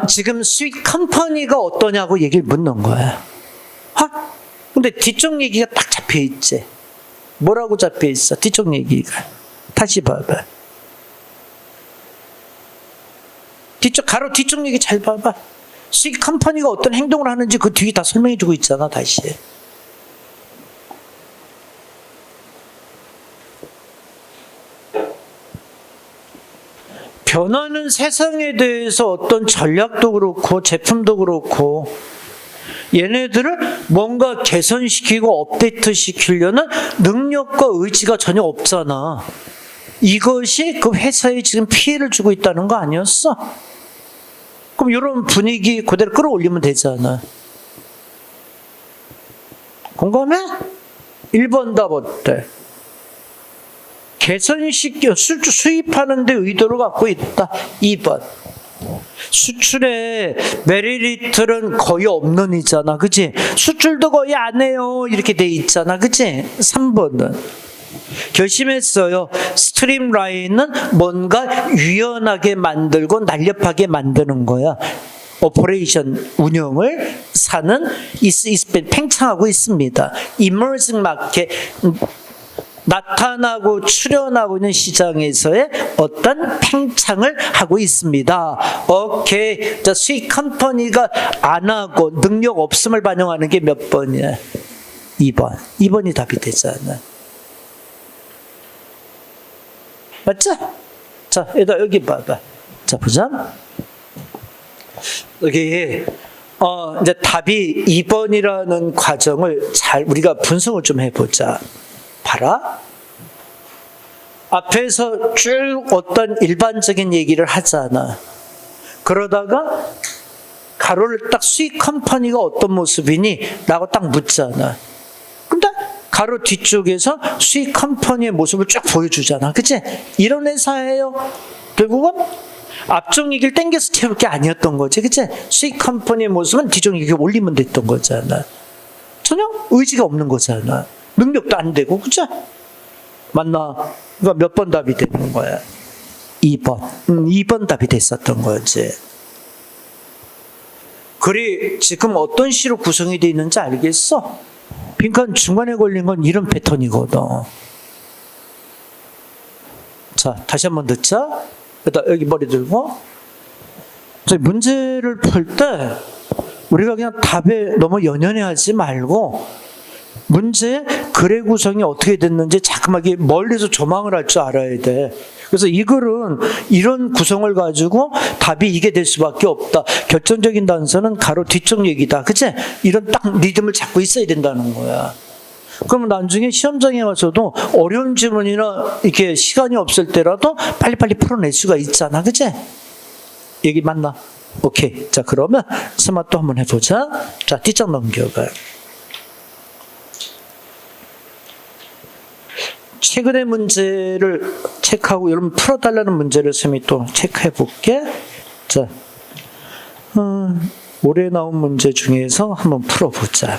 지금 수익 컴퍼니가 어떠냐고 얘기를 묻는 거야. 근데 뒤쪽 얘기가 딱 잡혀 있지. 뭐라고 잡혀 있어? 뒤쪽 얘기가. 다시 봐봐. 가로 뒤쪽 얘기 잘 봐봐. 수익 컴퍼니가 어떤 행동을 하는지 그 뒤에 다 설명해 주고 있잖아, 다시. 변하는 세상에 대해서 어떤 전략도 그렇고 제품도 그렇고 얘네들을 뭔가 개선시키고 업데이트 시키려는 능력과 의지가 전혀 없잖아. 이것이 그 회사에 지금 피해를 주고 있다는 거 아니었어? 그럼 이런 분위기 그대로 끌어올리면 되잖아. 공감해? 1번 답 어때? 개선시켜 수입하는 데 의도를 갖고 있다. 2번. 수출에 메리트는 거의 없는 이잖아. 그치? 수출도 거의 안 해요. 이렇게 돼 있잖아. 그치? 3번은. 결심했어요. 스트림라인은 뭔가 유연하게 만들고 날렵하게 만드는 거야. 오퍼레이션 운영을 사는 팽창하고 있습니다. 이머징 마켓, 나타나고 출현하고 있는 시장에서의 어떤 팽창을 하고 있습니다. 오케이. 자, 수익 컴퍼니가 안 하고 능력 없음을 반영하는 게 몇 번이야? 2번. 2번이 답이 되잖아. 맞죠? 자, 여기 봐봐. 자, 보자. 여기 이제 답이 2번이라는 과정을 잘 우리가 분석을 좀 해보자. 봐라. 앞에서 쭉 어떤 일반적인 얘기를 하잖아. 그러다가 가로를 딱 수익 컴퍼니가 어떤 모습이니? 라고 딱 묻잖아. 근데 가로 뒤쪽에서 수익 컴퍼니의 모습을 쭉 보여주잖아. 그치? 이런 회사예요. 결국은 앞쪽 얘기를 땡겨서 채울 게 아니었던 거지. 그치? 수익 컴퍼니의 모습은 뒤쪽 얘기를 올리면 됐던 거잖아. 전혀 의지가 없는 거잖아. 능력도 안 되고, 그죠? 맞나? 그러니까 몇 번 답이 되는 거야? 2번. 2번 답이 됐었던 거지. 글이 지금 어떤 시로 구성이 되어 있는지 알겠어? 빈칸 중간에 걸린 건 이런 패턴이거든. 자, 다시 한번 듣자. 여기 머리 들고. 문제를 풀 때 우리가 그냥 답에 너무 연연해하지 말고 문제의 글의 구성이 어떻게 됐는지 자그마하게 멀리서 조망을 할 줄 알아야 돼. 그래서 이 글은 이런 구성을 가지고 답이 이게 될 수밖에 없다. 결정적인 단서는 가로 뒤쪽 얘기다. 그치? 이런 딱 리듬을 잡고 있어야 된다는 거야. 그러면 나중에 시험장에 와서도 어려운 질문이나 이렇게 시간이 없을 때라도 빨리빨리 풀어낼 수가 있잖아. 그치? 얘기 맞나? 오케이. 자, 그러면 스마 또 한번 해보자. 자, 뒷장 넘겨봐요. 최근의 문제를 체크하고 여러분 풀어달라는 문제를 쌤이 또 체크해 볼게. 자, 올해 나온 문제 중에서 한번 풀어보자.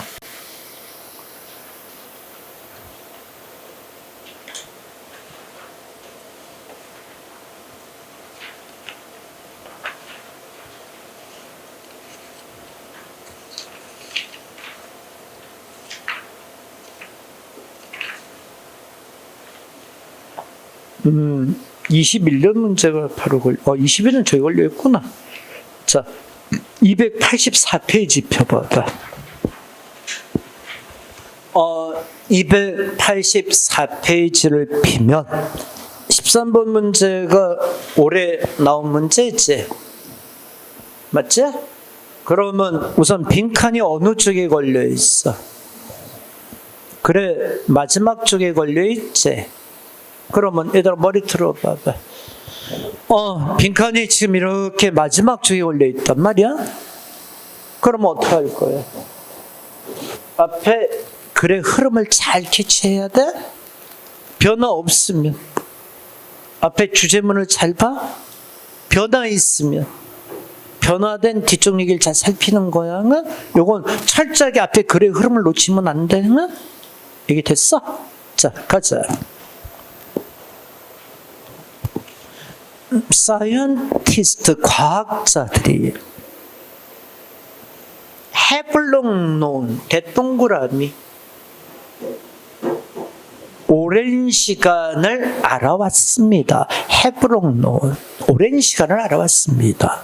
음, 21년 문제가 바로 21년 저기 걸려있구나. 자, 284페이지 펴봐봐. 284페이지를 피면 13번 문제가 올해 나온 문제지. 맞지? 그러면 우선 빈칸이 어느 쪽에 걸려 있어? 그래, 마지막 쪽에 걸려 있지. 그러면 얘들아 머리 틀어봐봐. 빈칸이 지금 이렇게 마지막 쪽에 걸려 있단 말이야. 그러면 어떻게 할 거야? 앞에 글의 흐름을 잘 캐치해야 돼. 변화 없으면. 앞에 주제문을 잘 봐. 변화 있으면. 변화된 뒤쪽 얘기를 잘 살피는 거야. 요건 철저하게 앞에 글의 흐름을 놓치면 안 돼. 이게 됐어? 자, 가자. 사이언티스트, 과학자들이 해블롱론, 대동그라미, 오랜 시간을 알아왔습니다. 해블롱론, 오랜 시간을 알아왔습니다.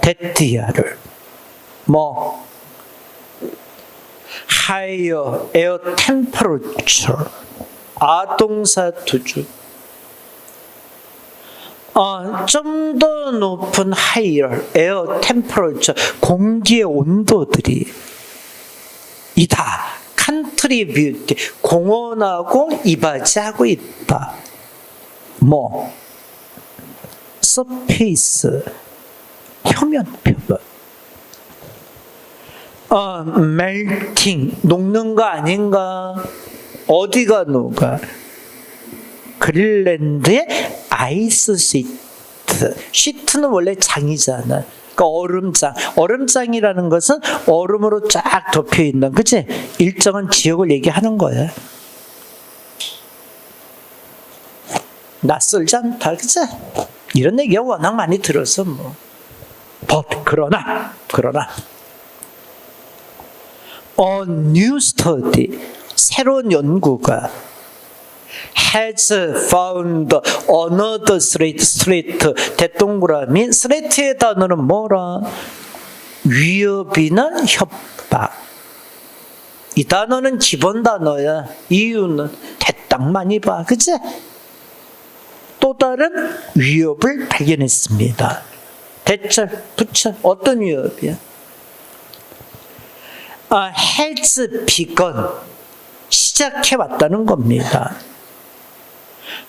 데티아를 higher air temperature, 아동사 두주, 좀 더 높은 higher air temperature, 공기의 온도들이 이다. contribute, 공헌하고 이바지하고 있다. surface, 표면. melting, 녹는 거 아닌가? 어디가 녹아? 그린란드의 아이스 시트. 시트는 원래 장이잖아. 그러니까 얼음장. 얼음장이라는 것은 얼음으로 쫙 덮여 있는, 그치? 일정한 지역을 얘기하는 거야. 낯설지 않다, 그치? 이런 얘기가 워낙 많이 들어서 그러나 A new study, 새로운 연구가 has found another threat, 대동그라미, threat의 단어는 뭐라? 위협이나 협박. 이 단어는 기본 단어야. 이유는 대딱 많이 봐, 그치? 또 다른 위협을 발견했습니다. 대절, 부절, 어떤 위협이야? has begun, 시작해왔다는 겁니다.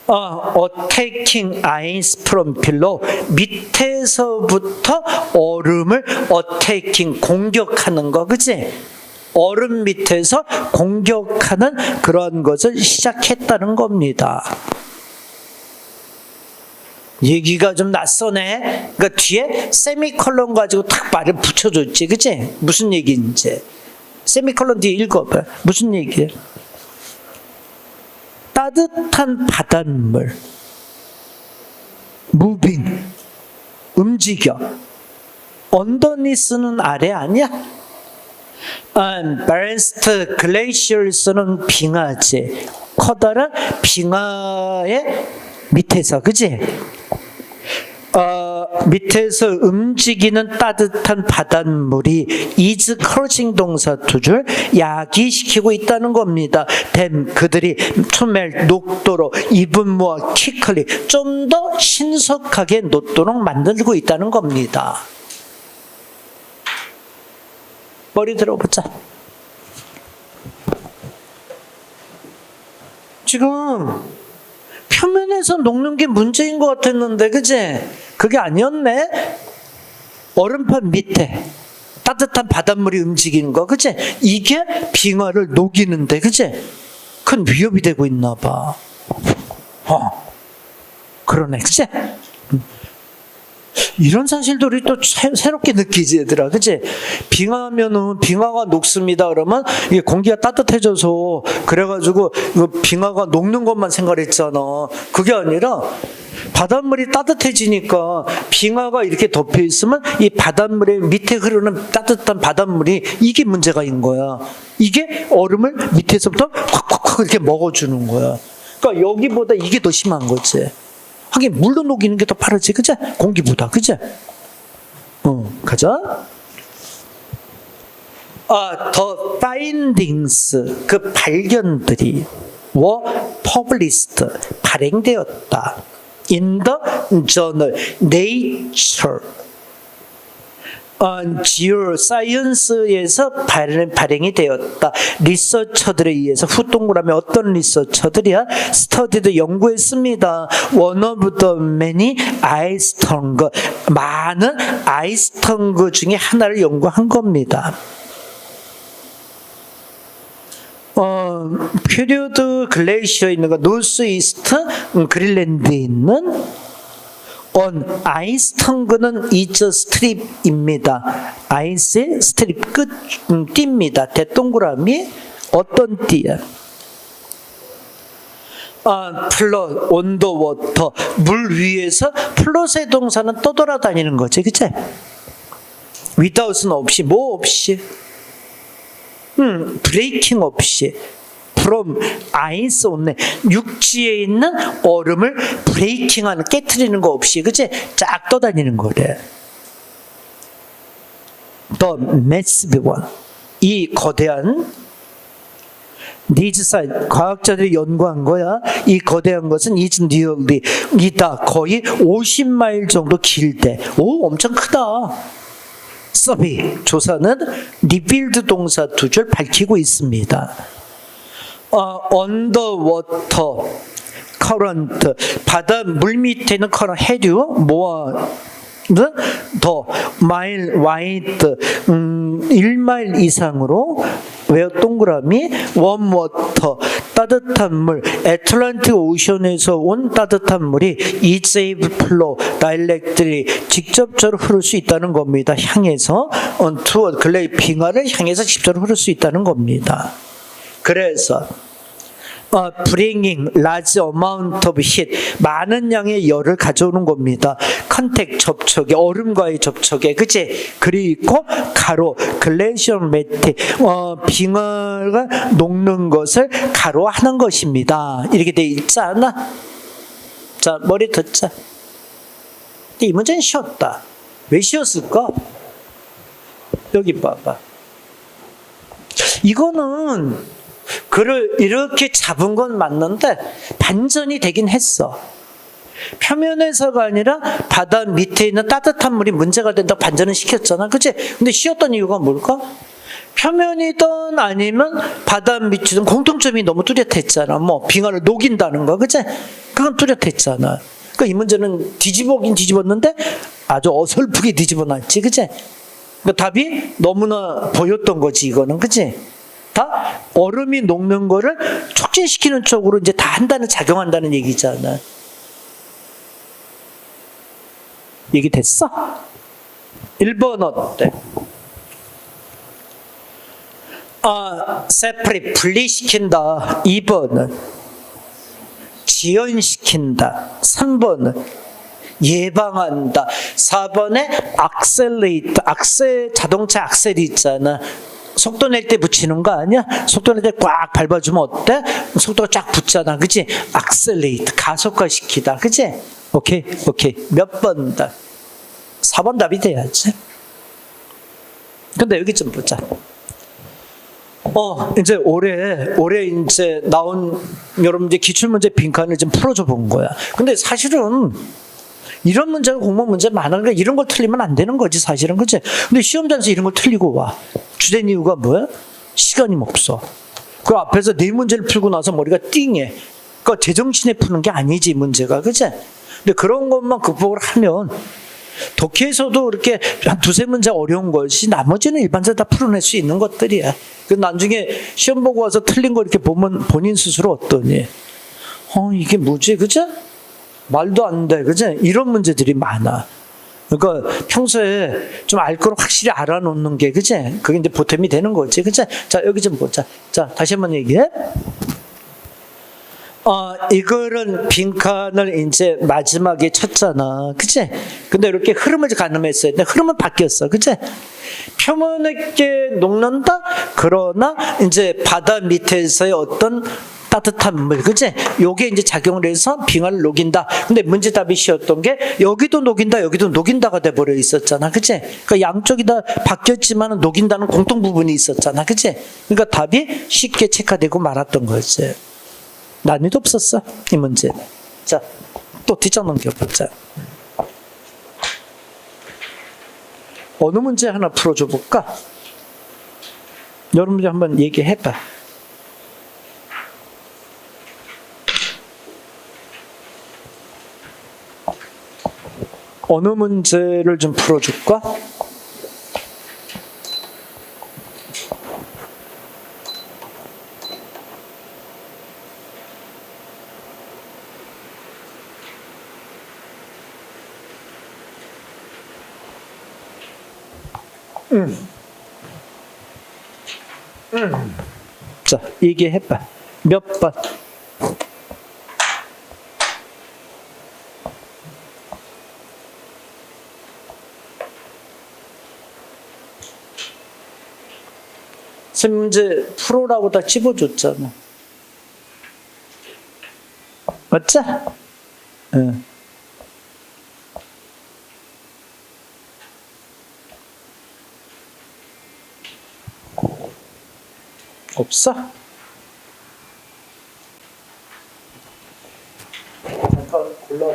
attacking ice from below, 밑에서부터 얼음을 attacking, 공격하는 거, 그치? 얼음 밑에서 공격하는 그런 것을 시작했다는 겁니다. 얘기가 좀 낯서네. 그러니까 뒤에 세미콜론 가지고 탁 말을 붙여줬지, 그치? 무슨 얘기인지. 세미콜론 뒤에 읽어봐. 무슨 얘기야? 따뜻한 바닷물, moving, 움직여. 언더니스는 아래 아니야? balanced glaciers는 빙하지. 커다란 빙하의 밑에서, 그치? 밑에서 움직이는 따뜻한 바닷물이 is causing 동사 두 줄 야기시키고 있다는 겁니다. 그들이 to melt, 녹도록, even more quickly, 좀 더 신속하게 녹도록 만들고 있다는 겁니다. 머리 들어보자. 지금 표면에서 녹는 게 문제인 것 같았는데, 그치? 그게 아니었네? 얼음판 밑에 따뜻한 바닷물이 움직이는 거, 그치? 이게 빙하를 녹이는데, 그치? 큰 위협이 되고 있나 봐. 그러네, 그치? 이런 사실도 우리 또 새롭게 느끼지, 얘들아, 그치? 빙하면은 빙하가 녹습니다 그러면 이게 공기가 따뜻해져서 그래가지고 빙하가 녹는 것만 생각했잖아. 그게 아니라 바닷물이 따뜻해지니까 빙하가 이렇게 덮여 있으면 이 바닷물의 밑에 흐르는 따뜻한 바닷물이 이게 문제가 있는 거야. 이게 얼음을 밑에서부터 콱콱콱 이렇게 먹어주는 거야. 그러니까 여기보다 이게 더 심한 거지. 하긴 물로 녹이는 게 더 빠르지, 그치? 공기보다, 그치? 가자. The findings, 그 발견들이 were published, 발행되었다. In the journal Nature, 지오사이언스에서 발행이 되었다. 리서처들에 의해서 후동그라미 어떤 리서처들이야? 스터디도 연구했습니다. One of the many 아이스턴그, 많은 아이스턴그 중에 하나를 연구한 겁니다. 피리어드 글레이시어에 있는 거 노스 이스트 그린랜드에 있는 아이스턴그는 이저 스트립입니다. 아이스의 스트립 끝 띠입니다. 대동그라미 어떤 띠야? 플롯 온더 워터 물 위에서 플롯의 동사는 떠돌아다니는 거지, 그치? without은 없이 뭐 없이? 브레이킹 없이 from ice only 육지에 있는 얼음을 브레이킹하는 깨트리는 거 없이 그치? 쫙 떠다니는 거래. The massive one 이 거대한 니즈사인 과학자들이 연구한 거야. 이 거대한 것은 is nearly 이다 거의 50마일 정도 길대. 오 엄청 크다. 서비 조사는 리빌드 동사 두 줄 밝히고 있습니다. 언더워터 커런트 바다 물 밑에 있는 커런트 해류 뭐와 더 마일 와이드 1마일 이상으로 왜 동그라미 웜워터 따뜻한 물 애틀란틱 오션에서 온 따뜻한 물이 이제이브 플로 다일렉트리 직접적으로 흐를 수 있다는 겁니다. 향해서 투어 글레이 빙하를 향해서 직접적으로 흐를 수 있다는 겁니다. 그래서 bringing large amount of heat 많은 양의 열을 가져오는 겁니다. 컨택 접촉에 얼음과의 접촉에 그치? 그리고 가로 글레이션 매트 빙하가 녹는 것을 가로하는 것입니다. 이렇게 돼 있잖아. 자 머리 듣자. 이 문제는 쉬웠다. 왜 쉬웠을까? 여기 봐봐. 이거는 그를 이렇게 잡은 건 맞는데 반전이 되긴 했어. 표면에서가 아니라 바다 밑에 있는 따뜻한 물이 문제가 된다고 반전을 시켰잖아. 그치? 근데 쉬었던 이유가 뭘까? 표면이든 아니면 바다 밑이든 공통점이 너무 뚜렷했잖아. 뭐 빙하를 녹인다는 거. 그치? 그건 뚜렷했잖아. 그러니까 이 문제는 뒤집어긴 뒤집었는데 아주 어설프게 뒤집어놨지. 그치? 그러니까 답이 너무나 보였던 거지 이거는. 그치? 다 얼음이 녹는 거를 촉진시키는 쪽으로 이제 다 한다는 작용한다는 얘기잖아. 얘기 됐어? 1번 어때? 세퍼리 분리시킨다. 2번은 지연시킨다. 3번은 예방한다. 4번에 악셀레이트 자동차 악셀이 있잖아. 속도 낼 때 붙이는 거 아니야? 속도 낼 때 꽉 밟아주면 어때? 속도가 쫙 붙잖아. 그치? 악셀레이트, 가속화시키다. 그치? 오케이. 몇 번다? 4번 답이 돼야지. 근데 여기 좀 보자. 이제 올해 이제 나온 여러분 기출문제 빈칸을 좀 풀어줘 본 거야. 근데 사실은 이런 문제가 공무원 문제 많으니까 이런 걸 틀리면 안 되는 거지 사실은. 그치? 근데 시험장에서 이런 걸 틀리고 와. 주된 이유가 뭐야? 시간이 없어. 그 앞에서 네 문제를 풀고 나서 머리가 띵해. 그러니까 제정신에 푸는 게 아니지 문제가. 그치? 근데 그런 것만 극복을 하면 독해에서도 이렇게 한 두세 문제 어려운 것이 나머지는 일반적으로 다 풀어낼 수 있는 것들이야. 그 나중에 시험 보고 와서 틀린 거 이렇게 보면 본인 스스로 어떠니? 이게 뭐지? 그치? 말도 안 돼. 그치? 이런 문제들이 많아. 그러니까 평소에 좀 알 거를 확실히 알아놓는 게, 그치? 그게 이제 보탬이 되는 거지. 그치? 자, 여기 좀 보자. 자, 다시 한번 얘기해. 이거는 빈칸을 이제 마지막에 쳤잖아. 그치? 근데 이렇게 흐름을 가늠했어요. 근데 흐름은 바뀌었어. 그치? 표면에 녹는다? 그러나 이제 바다 밑에서의 어떤 따뜻한 물, 그치? 요게 이제 작용을 해서 빙하를 녹인다. 근데 문제답이 쉬웠던 게 여기도 녹인다, 여기도 녹인다가 돼버려 있었잖아. 그치? 그러니까 양쪽이 다 바뀌었지만 녹인다는 공통 부분이 있었잖아. 그치? 그러니까 답이 쉽게 체크되고 말았던 거지. 난이도 없었어, 이 문제. 자, 또 뒷장 넘겨보자. 어느 문제 하나 풀어줘 볼까? 여러분들 한번 얘기해봐. 어느 문제를 좀 풀어줄까? 자, 얘기해봐. 몇 번? 선생님 문제 풀어라고 다 집어줬잖아. 맞지? 응. 없어? 잠깐 골라봐.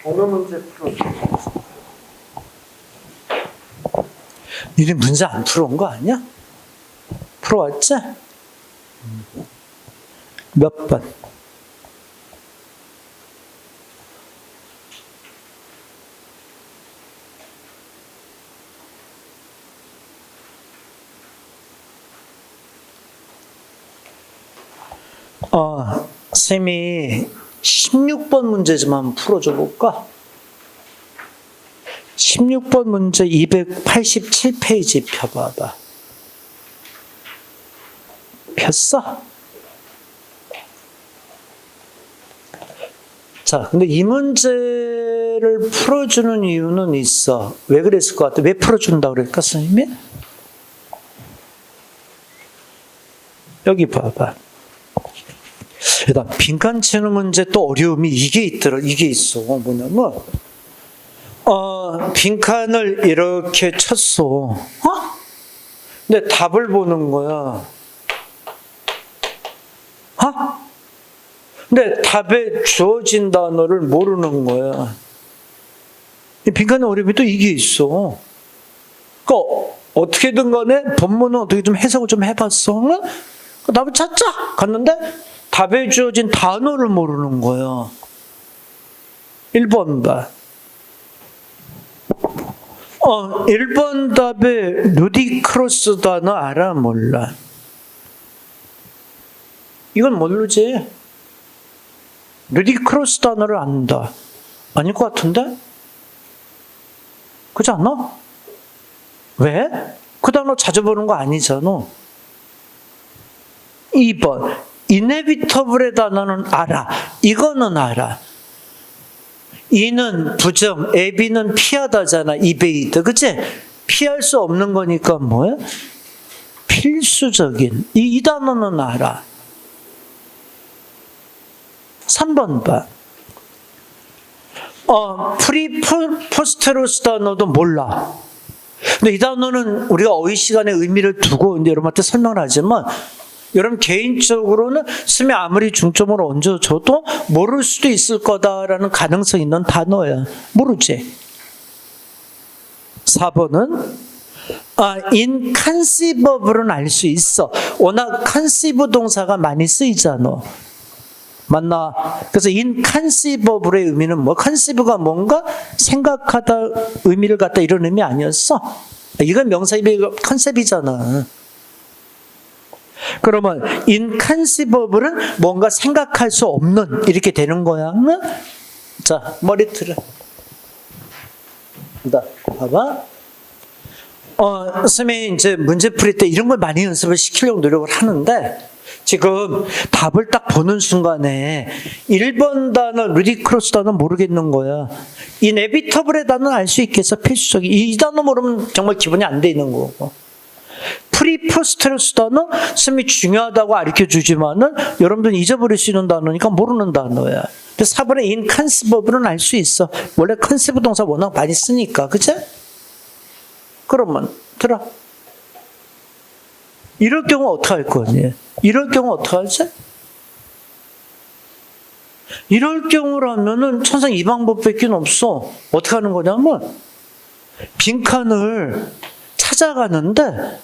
어느 문제 풀어줘? 니네 문제 안 풀어온 거 아니야? 풀어왔지? 몇 번? 쌤이 16번 문제 좀 한번 풀어줘 볼까? 16번 문제 287페이지 펴봐봐. 폈어? 자, 근데 이 문제를 풀어주는 이유는 있어. 왜 그랬을 것 같아? 왜 풀어준다고 그랬을까, 선생님이? 여기 봐봐. 일단 빈칸 채우는 문제 또 어려움이 이게 있더라. 이게 있어. 뭐냐면 빈칸을 이렇게 쳤어. 근데 답을 보는 거야. 근데 답에 주어진 단어를 모르는 거야. 이 빈칸의 어려움이 또 이게 있어. 그러니까 어떻게든 간에 본문은 어떻게 좀 해석을 좀 해봤어. 답을 찾자 갔는데 답에 주어진 단어를 모르는 거야. 1번 봐. 1번 답에 루디크로스 단어 알아? 몰라? 이건 모르지? 루디크로스 단어를 안다. 아닐 것 같은데? 그렇지 않아? 왜? 그 단어 자주 보는 거 아니잖아. 2번 inevitable의 단어는 알아. 이거는 알아. 이는 부정, 에비는 피하다잖아. evade, 그치? 피할 수 없는 거니까 뭐야? 필수적인. 이 단어는 알아. 3번 봐. 프리포스테로스 단어도 몰라. 근데 이 단어는 우리가 어휘 시간에 의미를 두고 이제 여러분한테 설명을 하지만 여러분 개인적으로는 스미 아무리 중점을 얹어줘도 모를 수도 있을 거다라는 가능성이 있는 단어야. 모르지? 4번은 inconceivable은 알 수 있어. 워낙 conceive 동사가 많이 쓰이잖아. 맞나? 그래서 inconceivable의 의미는 뭐? conceive가 뭔가 생각하다, 의미를 갖다 이런 의미 아니었어? 이건 명사입의 컨셉이잖아. 그러면 inconceivable은 뭔가 생각할 수 없는 이렇게 되는 거야. 자, 머리 틀어. 봐봐. 선생님이 이제 문제풀이 때 이런 걸 많이 연습을 시키려고 노력을 하는데, 지금 답을 딱 보는 순간에 1번 단어, ludicrous 단어 모르겠는 거야. inevitable의 단어는 알 수 있겠어, 필수적인. 이 단어 모르면 정말 기분이 안 돼 있는 거고. preposterous 단어, 선생님이 중요하다고 가르쳐 주지만은 여러분들은 잊어버릴 수 있는 단어니까 모르는 단어야. 근데 4번에 inconceivable은 알 수 있어. 원래 conceive 동사 워낙 많이 쓰니까, 그치? 그러면 들어. 이럴 경우 어떻게 할 거니? 이럴 경우 어떻게 하지? 이럴 경우라면은 천상 이 방법밖에 없어. 어떻게 하는 거냐면 빈칸을 찾아가는데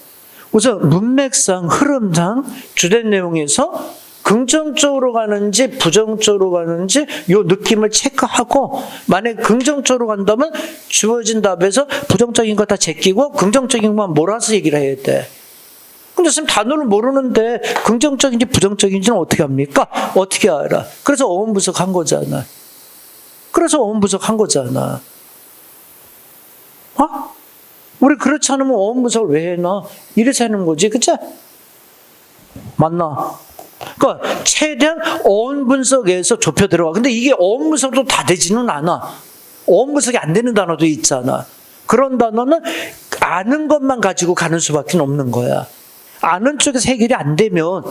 우선 문맥상, 흐름상, 주된 내용에서 긍정적으로 가는지 부정적으로 가는지 요 느낌을 체크하고, 만약에 긍정적으로 간다면 주어진 답에서 부정적인 거 다 제끼고 긍정적인 것만 몰아서 얘기를 해야 돼. 근데 선생님 단어를 모르는데 긍정적인지 부정적인지는 어떻게 합니까? 어떻게 알아? 그래서 어원 분석한 거잖아. 우리 그렇지 않으면 어원 분석을 왜 해놔? 이래서 하는 거지, 그치? 맞나? 그러니까 최대한 어원 분석에서 좁혀 들어가. 근데 이게 어원 분석도 다 되지는 않아. 어원 분석이 안 되는 단어도 있잖아. 그런 단어는 아는 것만 가지고 가는 수밖에 없는 거야. 아는 쪽에서 해결이 안 되면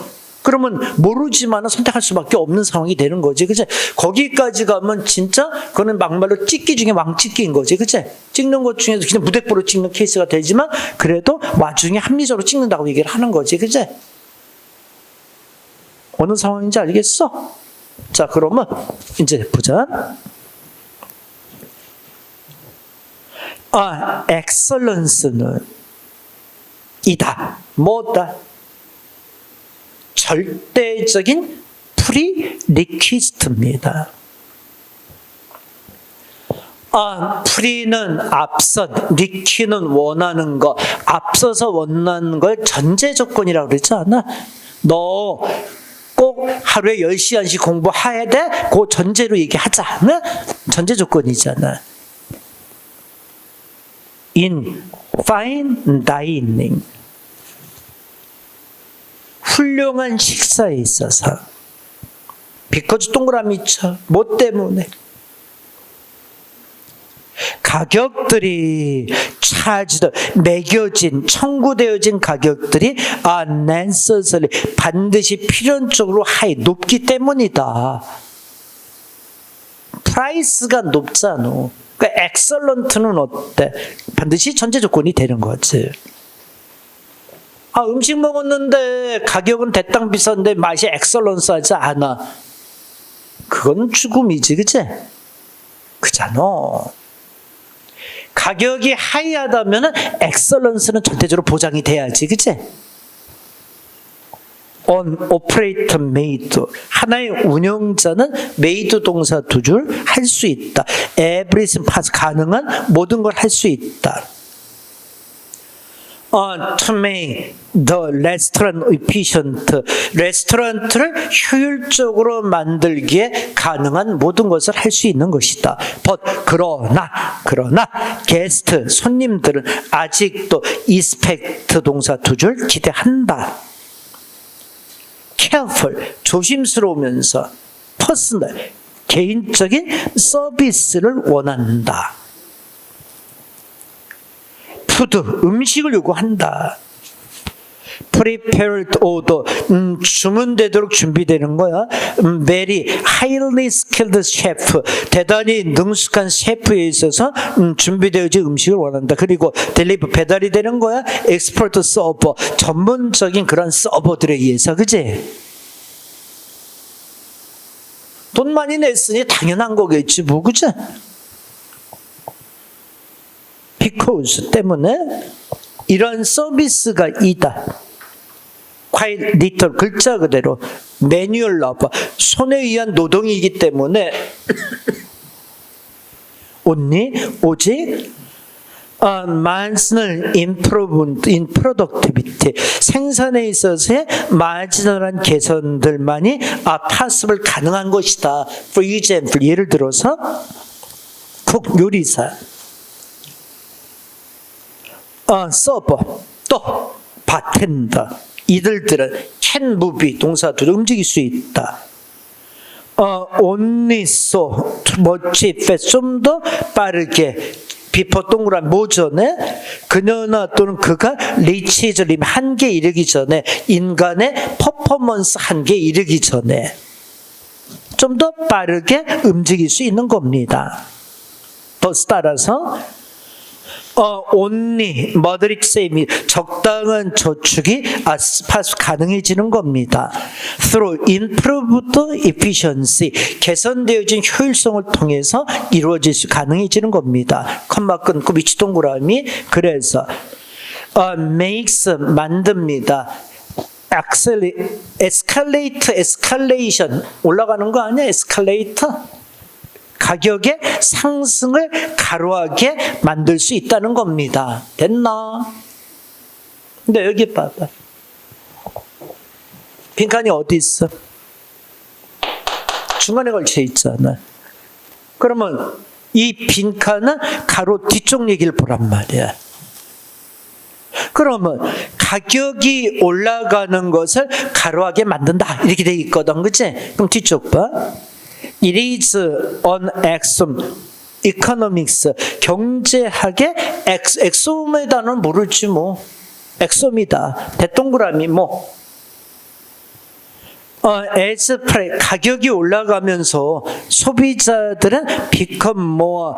그러면 모르지만 선택할 수밖에 없는 상황이 되는 거지, 그치? 거기까지 가면 진짜 그거는 막말로 찍기 중에 왕찍기인 거지, 그치? 찍는 것 중에서 그냥 무대뽀로 찍는 케이스가 되지만 그래도 와중에 합리적으로 찍는다고 얘기를 하는 거지, 그치? 어느 상황인지 알겠어? 자, 그러면 이제 보자. excellence는 이다. 뭐다? 절대적인 prerequisite입니다. pre는 앞선, requi는 원하는 거, 앞서서 원하는 걸 전제 조건이라고 그러지 않아? 너 꼭 하루에 10시간씩 공부해야 돼? 그 전제로 얘기하자. 전제 조건이잖아. in fine dining, 훌륭한 식사에 있어서. because 동그라미 쳐. 뭐 때문에? 가격들이 매겨진, 청구되어진 가격들이 necessarily, 반드시 필연적으로 high, 높기 때문이다. 프라이스가 높잖아. 그러니까 excellent는 어때? 반드시 전제 조건이 되는 거지. 음식 먹었는데 가격은 대땅 비싼데 맛이 엑셀런스하지 않아. 그건 죽음이지, 그치? 그잖아. 가격이 하이하다면 엑셀런스는 전체적으로 보장이 돼야지, 그치? on operator made, 하나의 운영자는 made 동사 두 줄 할 수 있다. everything pass, 가능한 모든 걸 할 수 있다. to make the restaurant efficient, 레스토랑을 효율적으로 만들기에 가능한 모든 것을 할 수 있는 것이다. but, 그러나 guest, 손님들은 아직도 expect 동사 두 줄 기대한다. careful, 조심스러우면서 personal, 개인적인 서비스를 원한다. food, 음식을 요구한다. prepared order, 주문되도록 준비되는 거야. very highly skilled chef, 대단히 능숙한 셰프에 있어서 준비되어진 음식을 원한다. 그리고 deliver, 배달이 되는 거야. expert server, 전문적인 그런 서버들에 의해서, 그치? 돈 많이 냈으니 당연한 거겠지, 뭐, 그치? because 때문에 이런 서비스가 있다. quite little, 글자 그대로 manual labor, 손에 의한 노동이기 때문에 오직 marginal improvement in productivity, 생산에 있어서의 마지널한 개선들만이 possible, 가능한 것이다. For example, 예를 들어서 국 요리사, 서버, 또 바텐더, 이들은 can move, 동사도 움직일 수 있다. only so, much fast, 좀 더 빠르게, 비포 동그란 모전에 그녀나 또는 그가 리치즈 림 한계에 이르기 전에, 인간의 퍼포먼스 한계에 이르기 전에 좀 더 빠르게 움직일 수 있는 겁니다. 더 따라서 only moderate saving, 적당한 저축이 가능해지는 겁니다. Through improved efficiency, 개선되어진 효율성을 통해서 가능해지는 겁니다. 컴마 끊고 위치 동그라미. 그래서 makes, 만듭니다. escalation, 올라가는 거 아니야? escalator. 가격의 상승을 가로하게 만들 수 있다는 겁니다. 됐나? 근데 여기 봐봐. 빈칸이 어디 있어? 중간에 걸쳐 있잖아. 그러면 이 빈칸은 가로 뒤쪽 얘기를 보란 말이야. 그러면 가격이 올라가는 것을 가로하게 만든다, 이렇게 돼 있거든, 그치? 그럼 뒤쪽 봐. It is an axiom, economics, 경제학의 엑소음의 단어는 모르지 뭐. 엑소음이다. 대동그라미 뭐. as price, 가격이 올라가면서 소비자들은 become more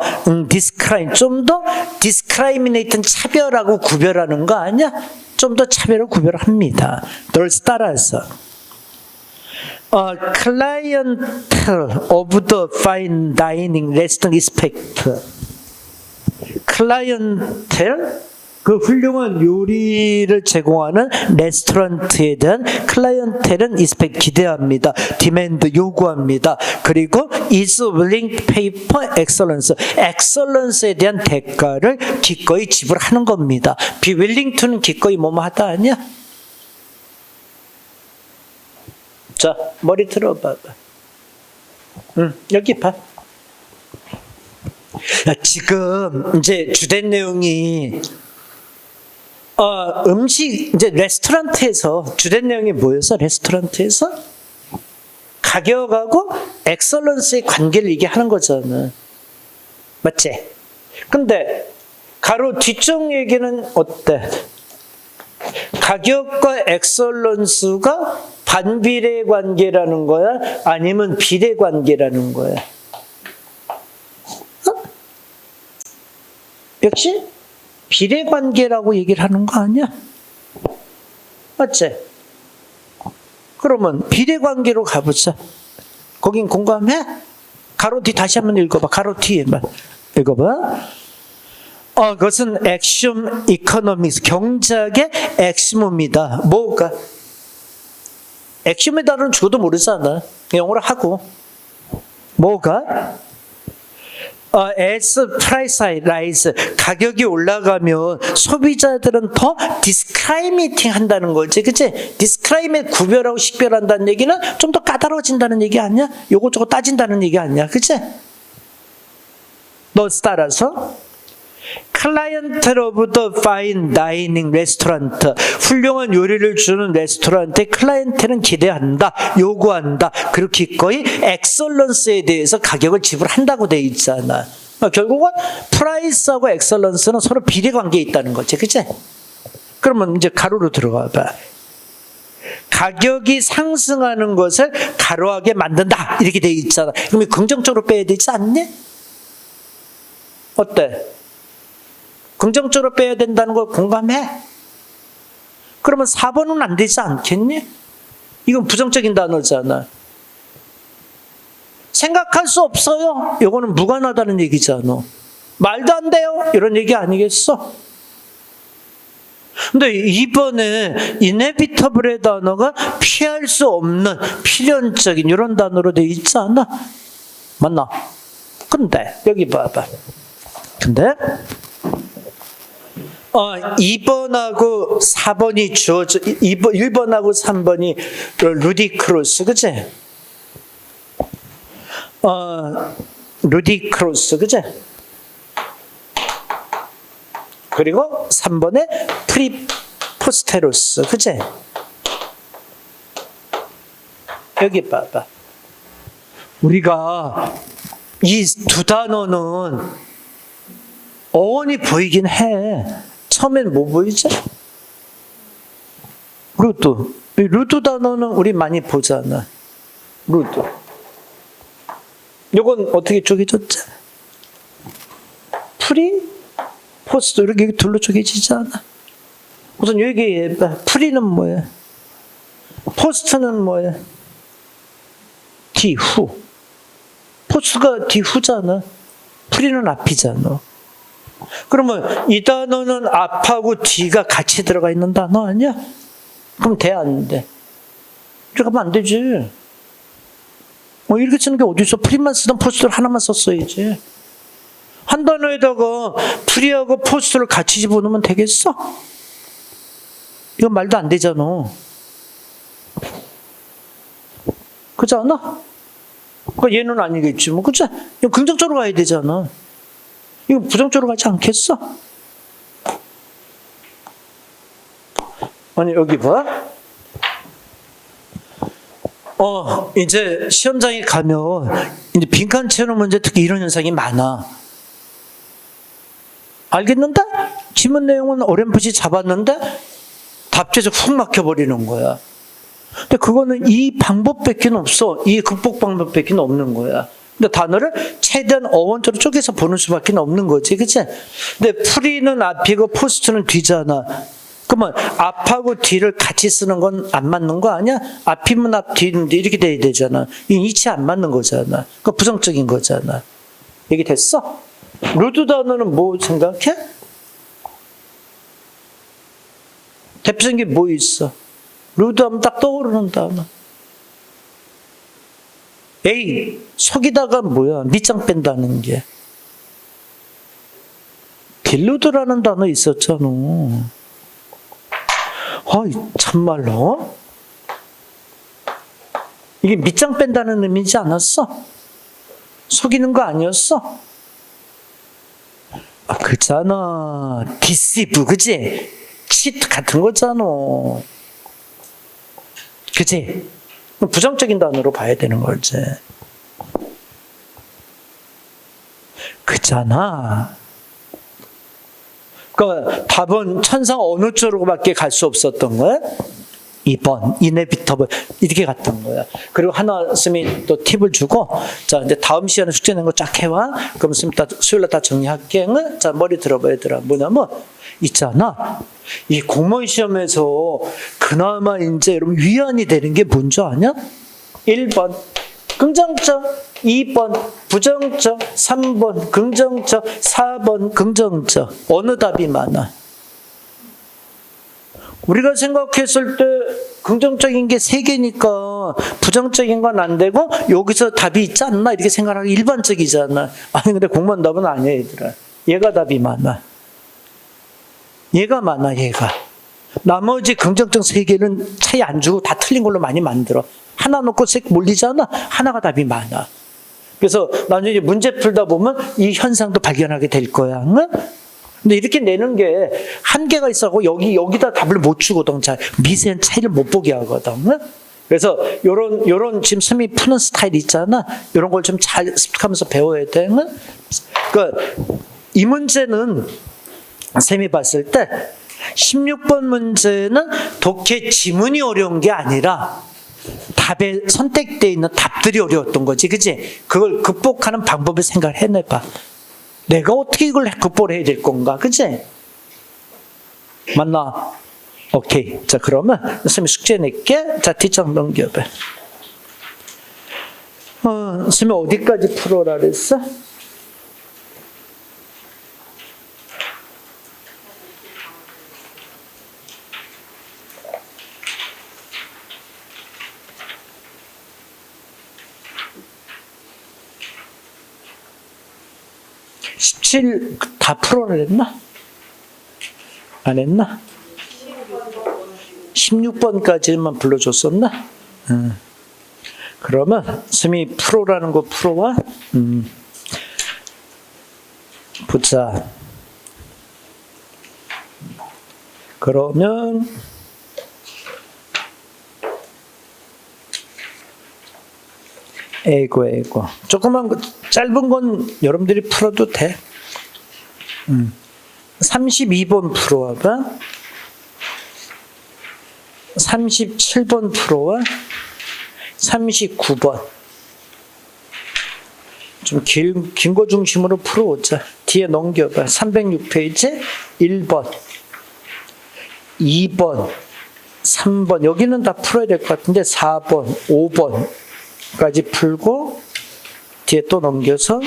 좀 더 discriminate, 차별하고 구별하는 거 아니야? 좀 더 차별하고 구별합니다. 따라서 clientele of the fine dining restaurant expect, clientele, 그 훌륭한 요리를 제공하는 레스토랑트에 대한 클라이언텔은 expect, 기대합니다. demand, 요구합니다. 그리고 is willing to pay for excellence, excellence에 대한 대가를 기꺼이 지불하는 겁니다. be willing to는 기꺼이 뭐뭐 하다 아니야? 자, 머리 들어봐봐. 여기 봐. 야, 지금 이제 주된 내용이 음식, 이제 레스토랑트에서 주된 내용이 뭐였어? 레스토랑트에서 가격하고 엑설런스의 관계를 얘기하는 거잖아. 맞지? 근데 가로 뒤쪽 얘기는 어때? 가격과 엑설런스가 반비례 관계라는 거야? 아니면 비례 관계라는 거야? 역시 비례 관계라고 얘기를 하는 거 아니야? 맞지? 그러면 비례 관계로 가보자. 거긴 공감해? 가로 뒤 다시 한번 읽어봐. 가로 뒤에만 읽어봐. 그것은 액션 이코노믹스, 경제학의 액시멈이다. 뭐가? 액시멈의 단어는 죽어도 모르잖아. 영어로 하고. 뭐가? as price rise, 가격이 올라가면 소비자들은 더 discriminating 한다는 거지, 그치? discriminate, 구별하고 식별한다는 얘기는 좀 더 까다로워진다는 얘기 아니야? 요거 저거 따진다는 얘기 아니야, 그치? 너 따라서 clientele of the fine dining restaurant, 훌륭한 요리를 주는 레스토랑트의 클라이언텔은 기대한다, 요구한다, 그리고 기꺼이 엑설런스에 대해서 가격을 지불한다고 돼 있잖아. 결국은 프라이스하고 엑설런스는 서로 비례관계에 있다는 거지, 그치? 그러면 이제 가로로 들어가 봐. 가격이 상승하는 것을 가로하게 만든다, 이렇게 돼 있잖아. 그럼 긍정적으로 빼야 되지 않니? 어때? 긍정적으로 빼야 된다는 걸 공감해? 그러면 4번은 안 되지 않겠니? 이건 부정적인 단어잖아. 생각할 수 없어요. 이거는 무관하다는 얘기잖아. 말도 안 돼요. 이런 얘기 아니겠어? 근데 이번에 inevitable의 단어가 피할 수 없는 필연적인 이런 단어로 되어 있지 않아? 맞나? 근데 여기 봐봐. 근데 2번하고 4번이 주어져, 1번하고 3번이 루디크로스, 그치? 루디크로스, 그치? 그리고 3번에 프리포스테로스. 그치? 여기 봐봐. 우리가 이 두 단어는 어원이 보이긴 해. 처음엔 뭐 보이지? 루드. 이 루드 단어는 우리 많이 보잖아. 루드. 요건 어떻게 쪼개졌지? 프리, 포스트 이렇게 둘로 쪼개지지 않아? 우선 여기 프리는 뭐야? 포스트는 뭐야? 뒤후. 포스트가 뒤후잖아. 프리는 앞이잖아. 그러면 이 단어는 앞하고 뒤가 같이 들어가 있는 단어 아니야? 그럼 돼, 안 돼? 이렇게 하면 안 되지. 이렇게 쓰는 게 어디 있어? 프리만 쓰던 포스트를 하나만 썼어야지. 한 단어에다가 프리하고 포스트를 같이 집어넣으면 되겠어? 이건 말도 안 되잖아. 그렇지 않아? 그러니까 얘는 아니겠지. 뭐, 그치? 이거 긍정적으로 가야 되잖아. 이거 부정적으로 가지 않겠어? 아니, 여기 봐. 이제 시험장에 가면, 이제 빈칸 채우는 문제 특히 이런 현상이 많아. 알겠는데? 지문 내용은 어렴풋이 잡았는데, 답지에서 훅 막혀버리는 거야. 근데 그거는 이 방법밖에 없어. 이 극복 방법밖에 없는 거야. 근데 단어를 최대한 어원적으로 쪼개서 보는 수밖에 없는 거지. 그치? 근데 프리는 앞이고 포스트는 뒤잖아. 그러면 앞하고 뒤를 같이 쓰는 건 안 맞는 거 아니야? 앞이면 앞, 뒤면 뒤 이렇게 돼야 되잖아. 이 이치 안 맞는 거잖아. 그 부정적인 거잖아. 얘기됐어? 루드 단어는 뭐 생각해? 대표적인 게 뭐 있어? 루드 하면 딱 떠오르는 단어. A, 속이다가 뭐야? 밑장 뺀다는 게. 딜루드라는 단어 있었잖아. 참말로. 이게 밑장 뺀다는 의미지 않았어? 속이는 거 아니었어? 그잖아. 디시브, 그치? 치트 같은 거잖아. 그치? 부정적인 단어로 봐야 되는 거지. 그잖아. 그러니까 답은 천상 어느 쪽으로밖에 갈 수 없었던 거야? 2번, 이네비터블. 이렇게 갔던 거야. 그리고 하나 쌤이 또 팁을 주고, 자, 이제 다음 시간에 숙제 낸 거 쫙 해와. 그럼 쌤 수요일날 다 정리할게. 자, 머리 들어봐, 얘들아. 뭐냐면, 있잖아. 이 공무원 시험에서 그나마 이제 여러분 위안이 되는 게 뭔지 아냐? 1번 긍정적, 2번 부정적, 3번 긍정적, 4번 긍정적. 어느 답이 많아? 우리가 생각했을 때 긍정적인 게 3개니까 부정적인 건 안 되고 여기서 답이 있지 않나 이렇게 생각하기 일반적이잖아. 아니 근데 공무원 답은 아니야 얘들아. 얘가 답이 많아. 얘가 많아 얘가. 나머지 긍정적 3개는 차이 안 주고 다 틀린 걸로 많이 만들어. 하나 놓고 색 몰리잖아. 하나가 답이 많아. 그래서 나중에 문제 풀다 보면 이 현상도 발견하게 될 거야. 응? 근데 이렇게 내는 게 한계가 있어서 여기다 답을 못 주거든. 미세한 차이를 못 보게 하거든. 응? 그래서 요런 지금 쌤이 푸는 스타일 있잖아. 요런 걸 좀 잘 습득하면서 배워야 돼. 응? 그러니까 이 문제는 쌤이 봤을 때 16번 문제는 독해 지문이 어려운 게 아니라 답에 선택되어 있는 답들이 어려웠던 거지. 그치? 그걸 극복하는 방법을 생각을 해내봐. 내가 어떻게 이걸 극복을 해야 될 건가? 그치? 맞나? 오케이. 자, 그러면 선생님이 숙제 낼게. 자, 뒷장 넘겨봐. 선생님이 어디까지 풀어라 그랬어? 다 풀어냈나? 안 했나? 16번까지만 불러줬었나? 그러면 선생님이 풀어라는 거 풀어와? 보자. 그러면 에이고 조그만 짧은 건 여러분들이 풀어도 돼. 32번 풀어와봐. 37번 풀어와. 39번. 좀 긴 거 중심으로 풀어오자. 뒤에 넘겨봐. 306페이지 1번, 2번, 3번. 여기는 다 풀어야 될 것 같은데 4번, 5번까지 풀고 뒤에 또 넘겨서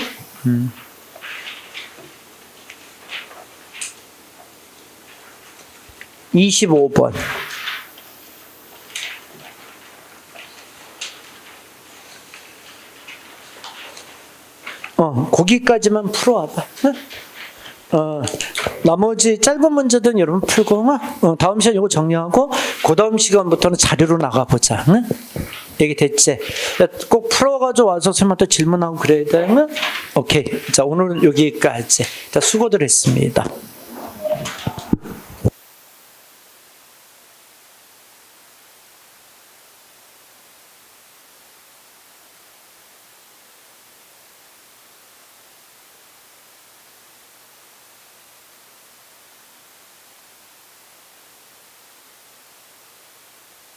25번. 거기까지만 풀어와봐. 나머지 짧은 문제들은 여러분 풀고, 다음 시간 이거 정리하고, 그 다음 시간부터는 자료로 나가보자. 응? 얘기 됐지? 꼭 풀어가지고 와서 선생님한테 질문하고 그래야 되면, 오케이. 자, 오늘 여기까지. 자, 수고들 했습니다.